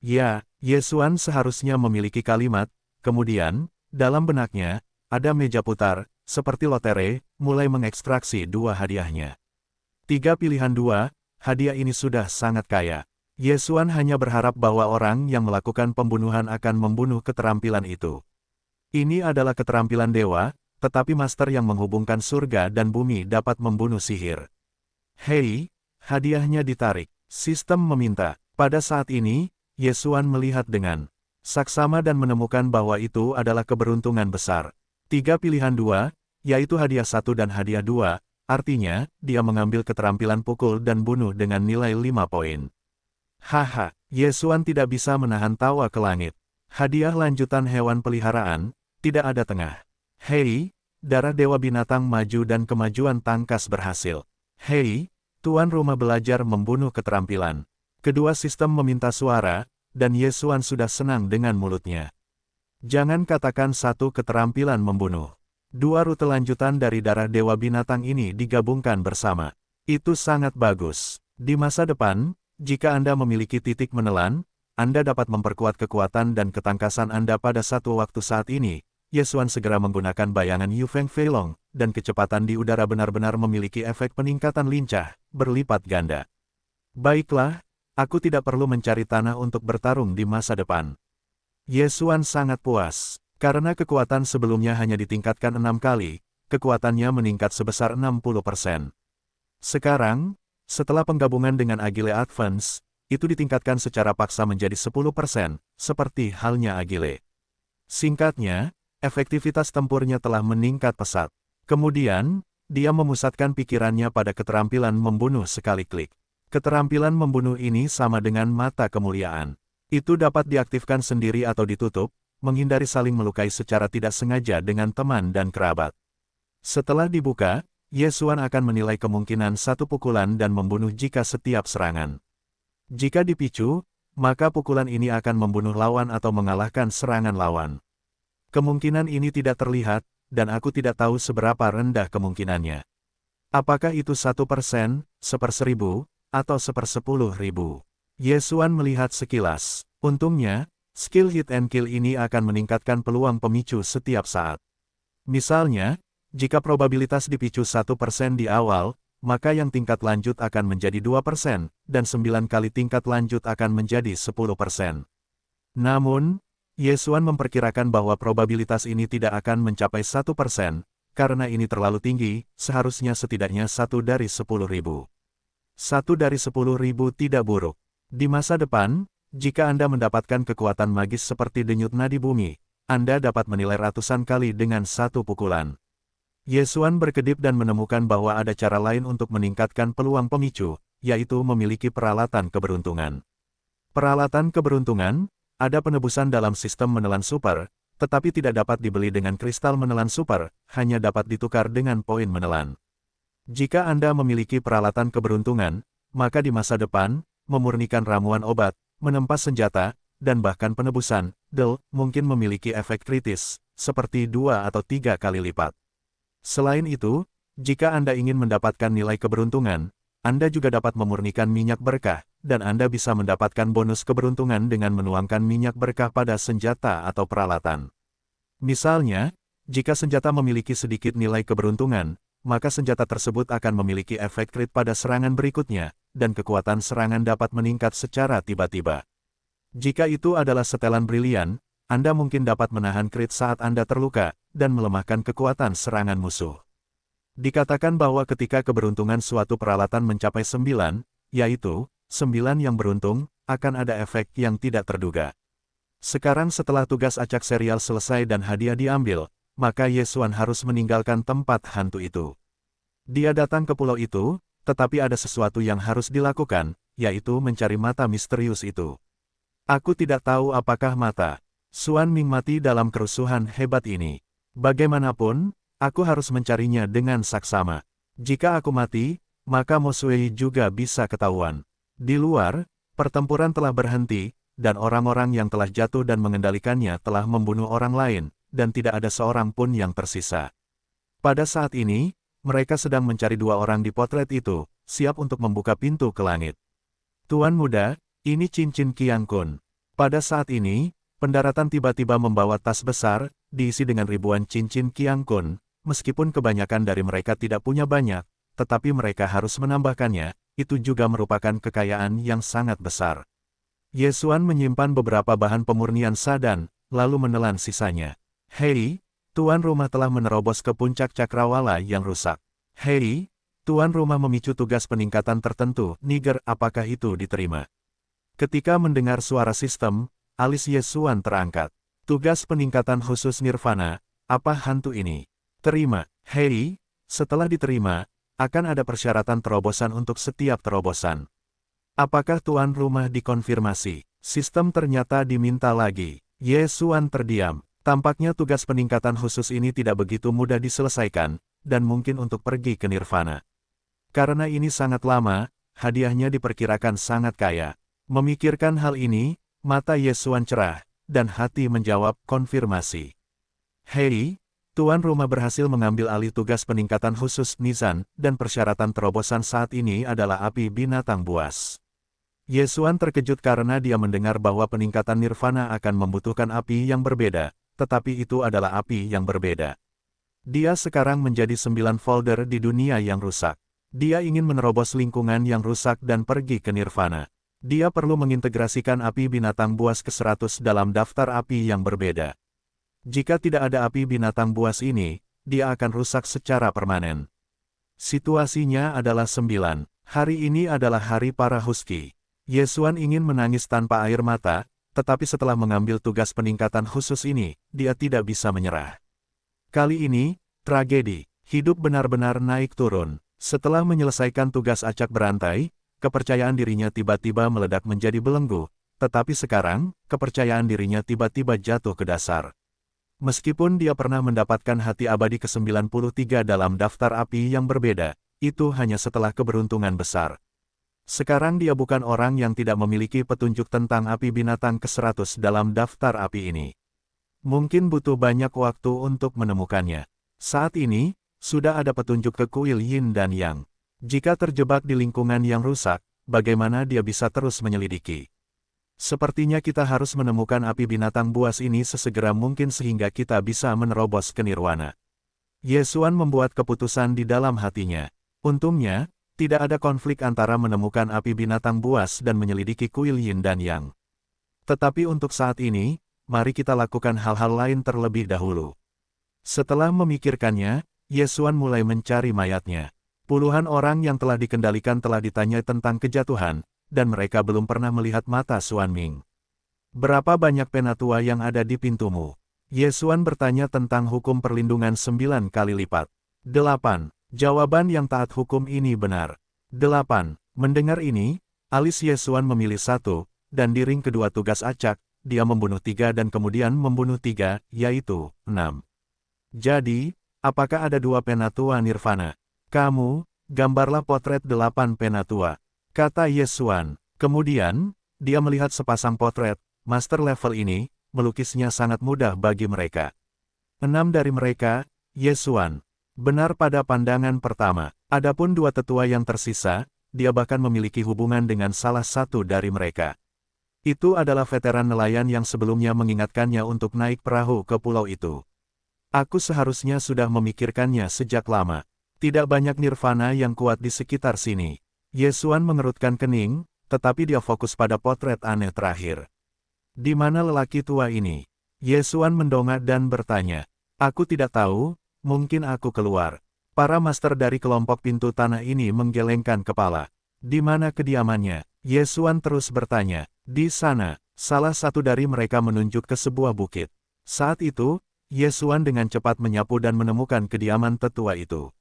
Ya, Yesuan seharusnya memiliki kalimat, kemudian, dalam benaknya, ada meja putar, seperti lotere, mulai mengekstraksi dua hadiahnya. 3 pilihan 2, hadiah ini sudah sangat kaya. Yesuan hanya berharap bahwa orang yang melakukan pembunuhan akan membunuh keterampilan itu. Ini adalah keterampilan dewa, tetapi master yang menghubungkan surga dan bumi dapat membunuh sihir. Hei, hadiahnya ditarik. Sistem meminta. Pada saat ini, Yesuan melihat dengan saksama dan menemukan bahwa itu adalah keberuntungan besar. 3 pilihan 2, yaitu hadiah 1 dan hadiah 2, artinya, dia mengambil keterampilan pukul dan bunuh dengan nilai 5 poin. Haha, Yesuan tidak bisa menahan tawa ke langit. Hadiah lanjutan hewan peliharaan, tidak ada tengah. Hei, darah dewa binatang maju dan kemajuan tangkas berhasil. Hei, tuan rumah belajar membunuh keterampilan. Kedua sistem meminta suara, dan Yesuan sudah senang dengan mulutnya. Jangan katakan satu keterampilan membunuh. 2 rute lanjutan dari darah dewa binatang ini digabungkan bersama. Itu sangat bagus. Di masa depan, jika Anda memiliki titik menelan, Anda dapat memperkuat kekuatan dan ketangkasan Anda pada satu waktu saat ini. Yesuan segera menggunakan bayangan Yu Feng Fei Long, dan kecepatan di udara benar-benar memiliki efek peningkatan lincah, berlipat ganda. Baiklah, aku tidak perlu mencari tanah untuk bertarung di masa depan. Yesuan sangat puas, karena kekuatan sebelumnya hanya ditingkatkan 6 kali, kekuatannya meningkat sebesar 60%. Sekarang, setelah penggabungan dengan Agile Advance, itu ditingkatkan secara paksa menjadi 10%, seperti halnya Agile. Singkatnya, efektivitas tempurnya telah meningkat pesat. Kemudian, dia memusatkan pikirannya pada keterampilan membunuh sekali klik. Keterampilan membunuh ini sama dengan mata kemuliaan. Itu dapat diaktifkan sendiri atau ditutup, menghindari saling melukai secara tidak sengaja dengan teman dan kerabat. Setelah dibuka, Yesuan akan menilai kemungkinan satu pukulan dan membunuh jika setiap serangan. Jika dipicu, maka pukulan ini akan membunuh lawan atau mengalahkan serangan lawan. Kemungkinan ini tidak terlihat, dan aku tidak tahu seberapa rendah kemungkinannya. Apakah itu 1%, 1/1000, atau 1/10.000? Yesuan melihat sekilas. Untungnya, skill hit and kill ini akan meningkatkan peluang pemicu setiap saat. Misalnya, jika probabilitas dipicu 1% di awal, maka yang tingkat lanjut akan menjadi 2%, dan 9 kali tingkat lanjut akan menjadi 10%. Namun, Yesuan memperkirakan bahwa probabilitas ini tidak akan mencapai 1%, karena ini terlalu tinggi, seharusnya setidaknya 1 dari 10.000. 1 dari 10.000 tidak buruk. Di masa depan, jika Anda mendapatkan kekuatan magis seperti denyut nadi bumi, Anda dapat menilai ratusan kali dengan satu pukulan. Yesuan berkedip dan menemukan bahwa ada cara lain untuk meningkatkan peluang pemicu, yaitu memiliki peralatan keberuntungan. Peralatan keberuntungan, ada penebusan dalam sistem menelan super, tetapi tidak dapat dibeli dengan kristal menelan super, hanya dapat ditukar dengan poin menelan. Jika Anda memiliki peralatan keberuntungan, maka di masa depan, memurnikan ramuan obat, menempas senjata, dan bahkan penebusan, mungkin memiliki efek kritis, seperti 2 atau 3 kali lipat. Selain itu, jika Anda ingin mendapatkan nilai keberuntungan, Anda juga dapat memurnikan minyak berkah, dan Anda bisa mendapatkan bonus keberuntungan dengan menuangkan minyak berkah pada senjata atau peralatan. Misalnya, jika senjata memiliki sedikit nilai keberuntungan, maka senjata tersebut akan memiliki efek crit pada serangan berikutnya, dan kekuatan serangan dapat meningkat secara tiba-tiba. Jika itu adalah setelan brilian, Anda mungkin dapat menahan crit saat Anda terluka, dan melemahkan kekuatan serangan musuh. Dikatakan bahwa ketika keberuntungan suatu peralatan mencapai 9, yaitu 9 yang beruntung, akan ada efek yang tidak terduga. Sekarang setelah tugas acak serial selesai dan hadiah diambil, maka Yesuan harus meninggalkan tempat hantu itu. Dia datang ke pulau itu, tetapi ada sesuatu yang harus dilakukan, yaitu mencari mata misterius itu. Aku tidak tahu apakah mata Xuan Ming mati dalam kerusuhan hebat ini. Bagaimanapun, aku harus mencarinya dengan saksama. Jika aku mati, maka Mo Sui juga bisa ketahuan. Di luar, Pertempuran telah berhenti, dan orang-orang yang telah jatuh dan mengendalikannya telah membunuh orang lain, dan tidak ada seorang pun yang tersisa. Pada saat ini, mereka sedang mencari dua orang di potret itu, siap untuk membuka pintu ke langit. Tuan muda, ini cincin Qiang Kun. Pada saat ini, pendaratan tiba-tiba membawa tas besar, diisi dengan ribuan cincin Qiang Kun, meskipun kebanyakan dari mereka tidak punya banyak, tetapi mereka harus menambahkannya, itu juga merupakan kekayaan yang sangat besar. Ye Xuan menyimpan beberapa bahan pemurnian sadan, lalu menelan sisanya. Hei, tuan rumah telah menerobos ke puncak cakrawala yang rusak. Hei, tuan rumah memicu tugas peningkatan tertentu, Niger, apakah itu diterima? Ketika mendengar suara sistem, alis Ye Xuan terangkat. Tugas peningkatan khusus Nirvana, apa hantu ini? Terima. Hei, setelah diterima, akan ada persyaratan terobosan untuk setiap terobosan. Apakah tuan rumah dikonfirmasi? Sistem ternyata diminta lagi. Ye Xuan terdiam. Tampaknya tugas peningkatan khusus ini tidak begitu mudah diselesaikan, dan mungkin untuk pergi ke Nirvana. Karena ini sangat lama, hadiahnya diperkirakan sangat kaya. Memikirkan hal ini, mata Ye Xuan cerah, dan hati menjawab konfirmasi. Hei, tuan rumah berhasil mengambil alih tugas peningkatan khusus Nizan, dan persyaratan terobosan saat ini adalah api binatang buas. Ye Xuan terkejut karena dia mendengar bahwa peningkatan Nirvana akan membutuhkan api yang berbeda, tetapi itu adalah api yang berbeda. Dia sekarang menjadi 9 folder di dunia yang rusak. Dia ingin menerobos lingkungan yang rusak dan pergi ke Nirvana. Dia perlu mengintegrasikan api binatang buas ke-100 dalam daftar api yang berbeda. Jika tidak ada api binatang buas ini, dia akan rusak secara permanen. Situasinya adalah 9. Hari ini adalah hari para Husky. Ye Xuan ingin menangis tanpa air mata, tetapi setelah mengambil tugas peningkatan khusus ini, dia tidak bisa menyerah. Kali ini, tragedi, hidup benar-benar naik turun. Setelah menyelesaikan tugas acak berantai, kepercayaan dirinya tiba-tiba meledak menjadi belenggu, tetapi sekarang, kepercayaan dirinya tiba-tiba jatuh ke dasar. Meskipun dia pernah mendapatkan hati abadi ke-93 dalam daftar api yang berbeda, itu hanya setelah keberuntungan besar. Sekarang dia bukan orang yang tidak memiliki petunjuk tentang api binatang ke-100 dalam daftar api ini. Mungkin butuh banyak waktu untuk menemukannya. Saat ini, sudah ada petunjuk ke kuil Yin dan Yang. Jika terjebak di lingkungan yang rusak, bagaimana dia bisa terus menyelidiki? Sepertinya kita harus menemukan api binatang buas ini sesegera mungkin sehingga kita bisa menerobos ke Nirwana. Ye Xuan membuat keputusan di dalam hatinya. Untungnya, tidak ada konflik antara menemukan api binatang buas dan menyelidiki kuil Yin dan Yang. Tetapi untuk saat ini, mari kita lakukan hal-hal lain terlebih dahulu. Setelah memikirkannya, Ye Xuan mulai mencari mayatnya. Puluhan orang yang telah dikendalikan telah ditanya tentang kejatuhan, dan mereka belum pernah melihat mata Xuan Ming. Berapa banyak penatua yang ada di pintumu? Ye Xuan bertanya tentang hukum perlindungan 9 kali lipat. 8. Jawaban yang taat hukum ini benar. 8. Mendengar ini, alis Ye Xuan memilih 1, dan di ring kedua tugas acak, dia membunuh 3 dan kemudian membunuh 3, yaitu 6. Jadi, apakah ada 2 penatua Nirvana? Kamu, gambarlah potret 8 penatua, kata Ye Xuan. Kemudian, dia melihat sepasang potret, master level ini, melukisnya sangat mudah bagi mereka. 6 dari mereka, Ye Xuan. Benar pada pandangan pertama. Adapun 2 tetua yang tersisa, dia bahkan memiliki hubungan dengan salah satu dari mereka. Itu adalah veteran nelayan yang sebelumnya mengingatkannya untuk naik perahu ke pulau itu. Aku seharusnya sudah memikirkannya sejak lama. Tidak banyak Nirvana yang kuat di sekitar sini. Ye Xuan mengerutkan kening, tetapi dia fokus pada potret aneh terakhir. Di mana lelaki tua ini? Ye Xuan mendongak dan bertanya. Aku tidak tahu. Mungkin aku keluar. Para master dari kelompok pintu tanah ini menggelengkan kepala. Di mana kediamannya? Ye Xuan terus bertanya. Di sana, salah satu dari mereka menunjuk ke sebuah bukit. Saat itu, Ye Xuan dengan cepat menyapu dan menemukan kediaman tetua itu.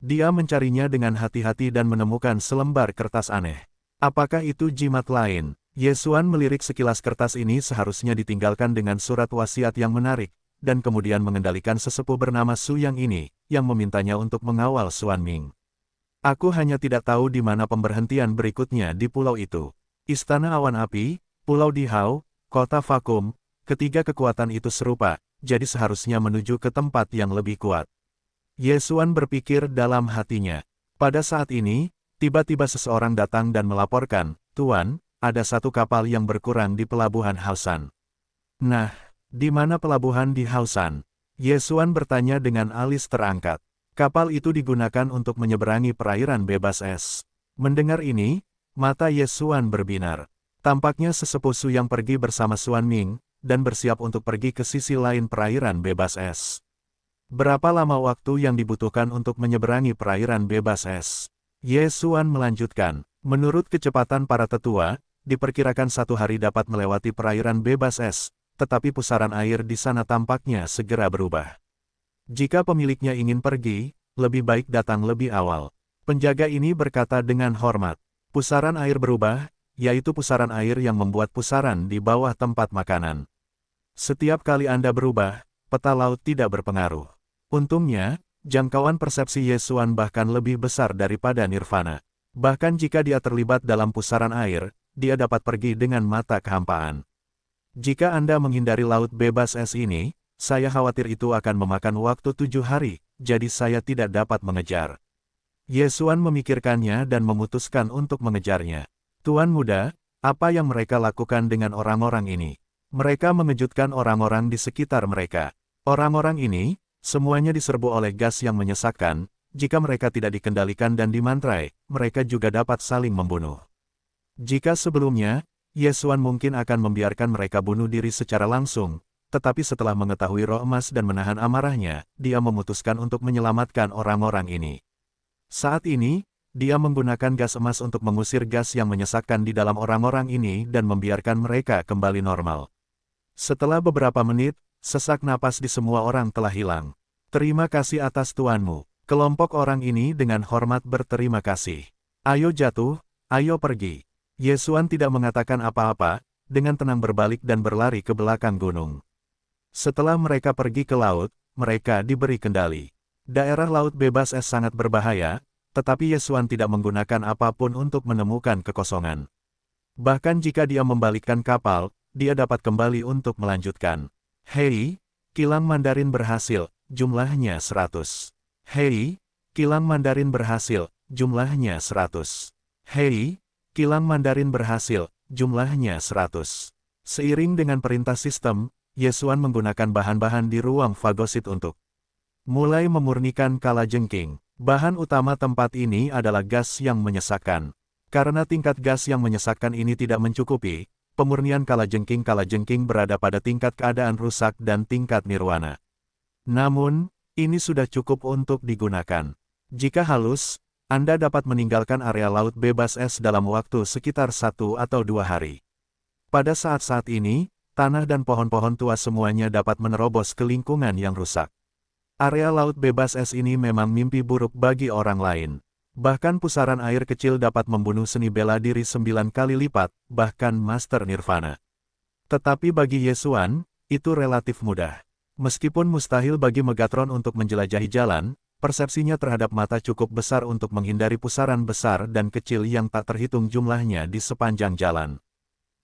Dia mencarinya dengan hati-hati dan menemukan selembar kertas aneh. Apakah itu jimat lain? Ye Xuan melirik sekilas kertas ini seharusnya ditinggalkan dengan surat wasiat yang menarik, dan kemudian mengendalikan sesepuh bernama Su Yang ini, yang memintanya untuk mengawal Xuan Ming. Aku hanya tidak tahu di mana pemberhentian berikutnya di pulau itu. Istana awan api, Pulau Dihau, kota vakum, ketiga kekuatan itu serupa, jadi seharusnya menuju ke tempat yang lebih kuat. Ye Xuan berpikir dalam hatinya. Pada saat ini, tiba-tiba seseorang datang dan melaporkan, "Tuan, ada satu kapal yang berkurang di pelabuhan Haosan." Nah, di mana pelabuhan di Haosan? Ye Xuan bertanya dengan alis terangkat. Kapal itu digunakan untuk menyeberangi perairan bebas es. Mendengar ini, mata Ye Xuan berbinar. Tampaknya sesepuh Su yang pergi bersama Xuan Ming, dan bersiap untuk pergi ke sisi lain perairan bebas es. Berapa lama waktu yang dibutuhkan untuk menyeberangi perairan bebas es? Ye Xuan melanjutkan, menurut kecepatan para tetua, diperkirakan 1 hari dapat melewati perairan bebas es, tetapi pusaran air di sana tampaknya segera berubah. Jika pemiliknya ingin pergi, lebih baik datang lebih awal. Penjaga ini berkata dengan hormat, pusaran air berubah, yaitu pusaran air yang membuat pusaran di bawah tempat makanan. Setiap kali Anda berubah, peta laut tidak berpengaruh. Untungnya, jangkauan persepsi Ye Xuan bahkan lebih besar daripada nirvana. Bahkan jika dia terlibat dalam pusaran air, dia dapat pergi dengan mata kehampaan. Jika Anda menghindari laut bebas es ini, saya khawatir itu akan memakan waktu 7 hari, jadi saya tidak dapat mengejar. Ye Xuan memikirkannya dan memutuskan untuk mengejarnya. Tuan muda, apa yang mereka lakukan dengan orang-orang ini? Mereka mengejutkan orang-orang di sekitar mereka. Orang-orang ini, semuanya diserbu oleh gas yang menyesakkan, jika mereka tidak dikendalikan dan dimantrai, mereka juga dapat saling membunuh. Jika sebelumnya, Ye Xuan mungkin akan membiarkan mereka bunuh diri secara langsung, tetapi setelah mengetahui roh emas dan menahan amarahnya, dia memutuskan untuk menyelamatkan orang-orang ini. Saat ini, dia menggunakan gas emas untuk mengusir gas yang menyesakkan di dalam orang-orang ini dan membiarkan mereka kembali normal. Setelah beberapa menit, sesak napas di semua orang telah hilang. Terima kasih atas tuanmu. Kelompok orang ini dengan hormat berterima kasih. Ayo jatuh, ayo pergi. Ye Xuan tidak mengatakan apa-apa, dengan tenang berbalik dan berlari ke belakang gunung. Setelah mereka pergi ke laut, mereka diberi kendali. Daerah laut bebas es sangat berbahaya, tetapi Ye Xuan tidak menggunakan apapun untuk menemukan kekosongan. Bahkan jika dia membalikkan kapal, dia dapat kembali untuk melanjutkan. Hei, kilang Mandarin berhasil, jumlahnya 100. Hei, kilang Mandarin berhasil, jumlahnya 100. Hei, kilang Mandarin berhasil, jumlahnya 100. Seiring dengan perintah sistem, Ye Xuan menggunakan bahan-bahan di ruang fagosit untuk mulai memurnikan kalajengking. Bahan utama tempat ini adalah gas yang menyesakkan. Karena tingkat gas yang menyesakkan ini tidak mencukupi, pemurnian kalajengking berada pada tingkat keadaan rusak dan tingkat nirwana. Namun, ini sudah cukup untuk digunakan. Jika halus, Anda dapat meninggalkan area laut bebas es dalam waktu sekitar 1 atau 2 hari. Pada saat-saat ini, tanah dan pohon-pohon tua semuanya dapat menerobos ke lingkungan yang rusak. Area laut bebas es ini memang mimpi buruk bagi orang lain. Bahkan pusaran air kecil dapat membunuh seni bela diri 9 kali lipat, bahkan Master Nirvana. Tetapi bagi Ye Xuan, itu relatif mudah. Meskipun mustahil bagi Megatron untuk menjelajahi jalan, persepsinya terhadap mata cukup besar untuk menghindari pusaran besar dan kecil yang tak terhitung jumlahnya di sepanjang jalan.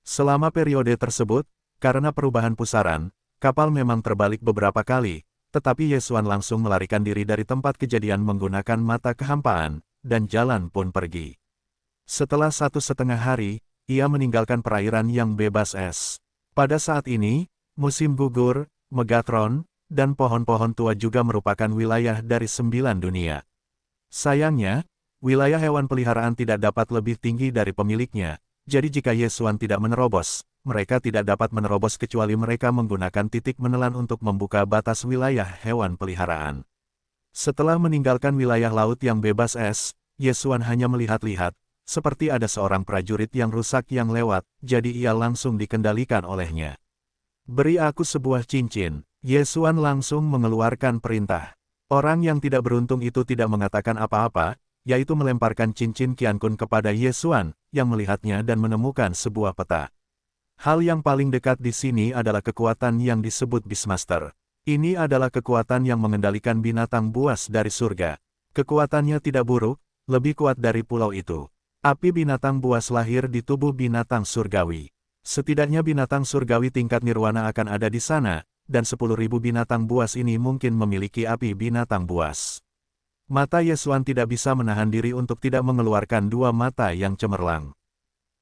Selama periode tersebut, karena perubahan pusaran, kapal memang terbalik beberapa kali, tetapi Ye Xuan langsung melarikan diri dari tempat kejadian menggunakan mata kehampaan, dan jalan pun pergi. Setelah 1,5 hari, ia meninggalkan perairan yang bebas es. Pada saat ini, musim gugur, Megatron, dan pohon-pohon tua juga merupakan wilayah dari 9 dunia. Sayangnya, wilayah hewan peliharaan tidak dapat lebih tinggi dari pemiliknya, jadi jika Ye Xuan tidak menerobos, mereka tidak dapat menerobos kecuali mereka menggunakan titik menelan untuk membuka batas wilayah hewan peliharaan. Setelah meninggalkan wilayah laut yang bebas es, Ye Xuan hanya melihat-lihat, seperti ada seorang prajurit yang rusak yang lewat, jadi ia langsung dikendalikan olehnya. Beri aku sebuah cincin. Ye Xuan langsung mengeluarkan perintah. Orang yang tidak beruntung itu tidak mengatakan apa-apa, yaitu melemparkan cincin Qiankun kepada Ye Xuan, yang melihatnya dan menemukan sebuah peta. Hal yang paling dekat di sini adalah kekuatan yang disebut Beastmaster. Ini adalah kekuatan yang mengendalikan binatang buas dari surga. Kekuatannya tidak buruk, lebih kuat dari pulau itu. Api binatang buas lahir di tubuh binatang surgawi. Setidaknya binatang surgawi tingkat nirwana akan ada di sana, dan 10.000 binatang buas ini mungkin memiliki api binatang buas. Mata Yesuan tidak bisa menahan diri untuk tidak mengeluarkan dua mata yang cemerlang.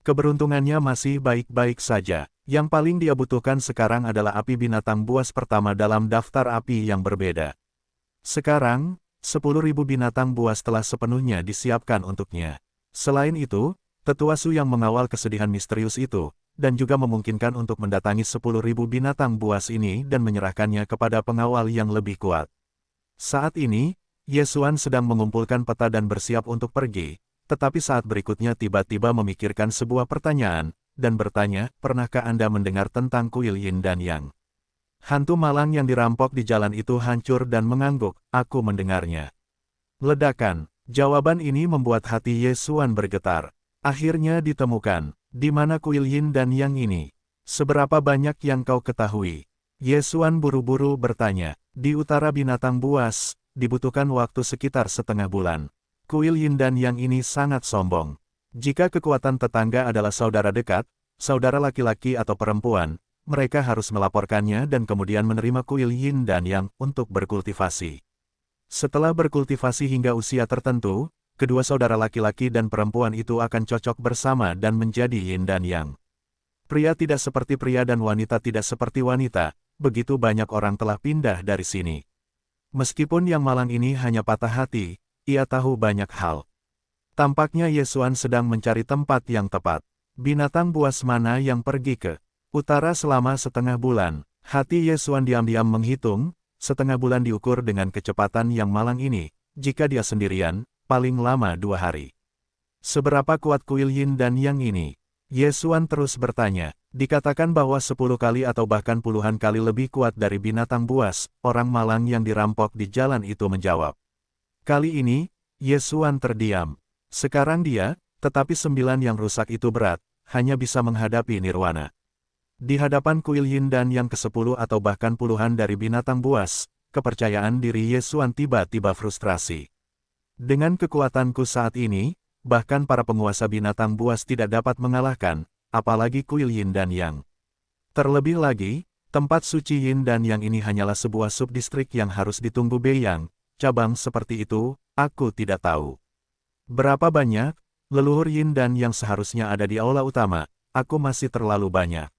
Keberuntungannya masih baik-baik saja. Yang paling dia butuhkan sekarang adalah api binatang buas pertama dalam daftar api yang berbeda. Sekarang, 10.000 binatang buas telah sepenuhnya disiapkan untuknya. Selain itu, Tetua Su yang mengawal kesedihan misterius itu, dan juga memungkinkan untuk mendatangi 10.000 binatang buas ini dan menyerahkannya kepada pengawal yang lebih kuat. Saat ini, Yesuan sedang mengumpulkan peta dan bersiap untuk pergi, tetapi saat berikutnya tiba-tiba memikirkan sebuah pertanyaan, dan bertanya, pernahkah Anda mendengar tentang kuil Yin dan Yang? Hantu malang yang dirampok di jalan itu hancur dan mengangguk, aku mendengarnya. Ledakan, jawaban ini membuat hati Yesuan bergetar. Akhirnya ditemukan, di mana kuil Yin dan Yang ini? Seberapa banyak yang kau ketahui? Yesuan buru-buru bertanya, di utara binatang buas, dibutuhkan waktu sekitar setengah bulan. Kuil Yin dan Yang ini sangat sombong. Jika kekuatan tetangga adalah saudara dekat, saudara laki-laki atau perempuan, mereka harus melaporkannya dan kemudian menerima kuil Yin dan Yang untuk berkultivasi. Setelah berkultivasi hingga usia tertentu, kedua saudara laki-laki dan perempuan itu akan cocok bersama dan menjadi Yin dan Yang. Pria tidak seperti pria dan wanita tidak seperti wanita, begitu banyak orang telah pindah dari sini. Meskipun yang malang ini hanya patah hati, ia tahu banyak hal. Tampaknya Yesuan sedang mencari tempat yang tepat. Binatang buas mana yang pergi ke utara selama setengah bulan? Hati Yesuan diam-diam menghitung, setengah bulan diukur dengan kecepatan yang malang ini, jika dia sendirian, paling lama 2 hari. Seberapa kuat kuil Yin dan Yang ini? Yesuan terus bertanya, dikatakan bahwa 10 kali atau bahkan puluhan kali lebih kuat dari binatang buas, orang malang yang dirampok di jalan itu menjawab. Kali ini, Yesuan terdiam. Sekarang dia, tetapi 9 yang rusak itu berat, hanya bisa menghadapi nirwana. Di hadapan kuil Yin dan Yang ke-10 atau bahkan puluhan dari binatang buas, kepercayaan diri Yesuan tiba-tiba frustrasi. Dengan kekuatanku saat ini, bahkan para penguasa binatang buas tidak dapat mengalahkan, apalagi kuil Yin dan Yang. Terlebih lagi, tempat suci Yin dan Yang ini hanyalah sebuah subdistrik yang harus ditunggu Beiyang, cabang seperti itu, aku tidak tahu. Berapa banyak leluhur Yin dan Yang seharusnya ada di aula utama, aku masih terlalu banyak.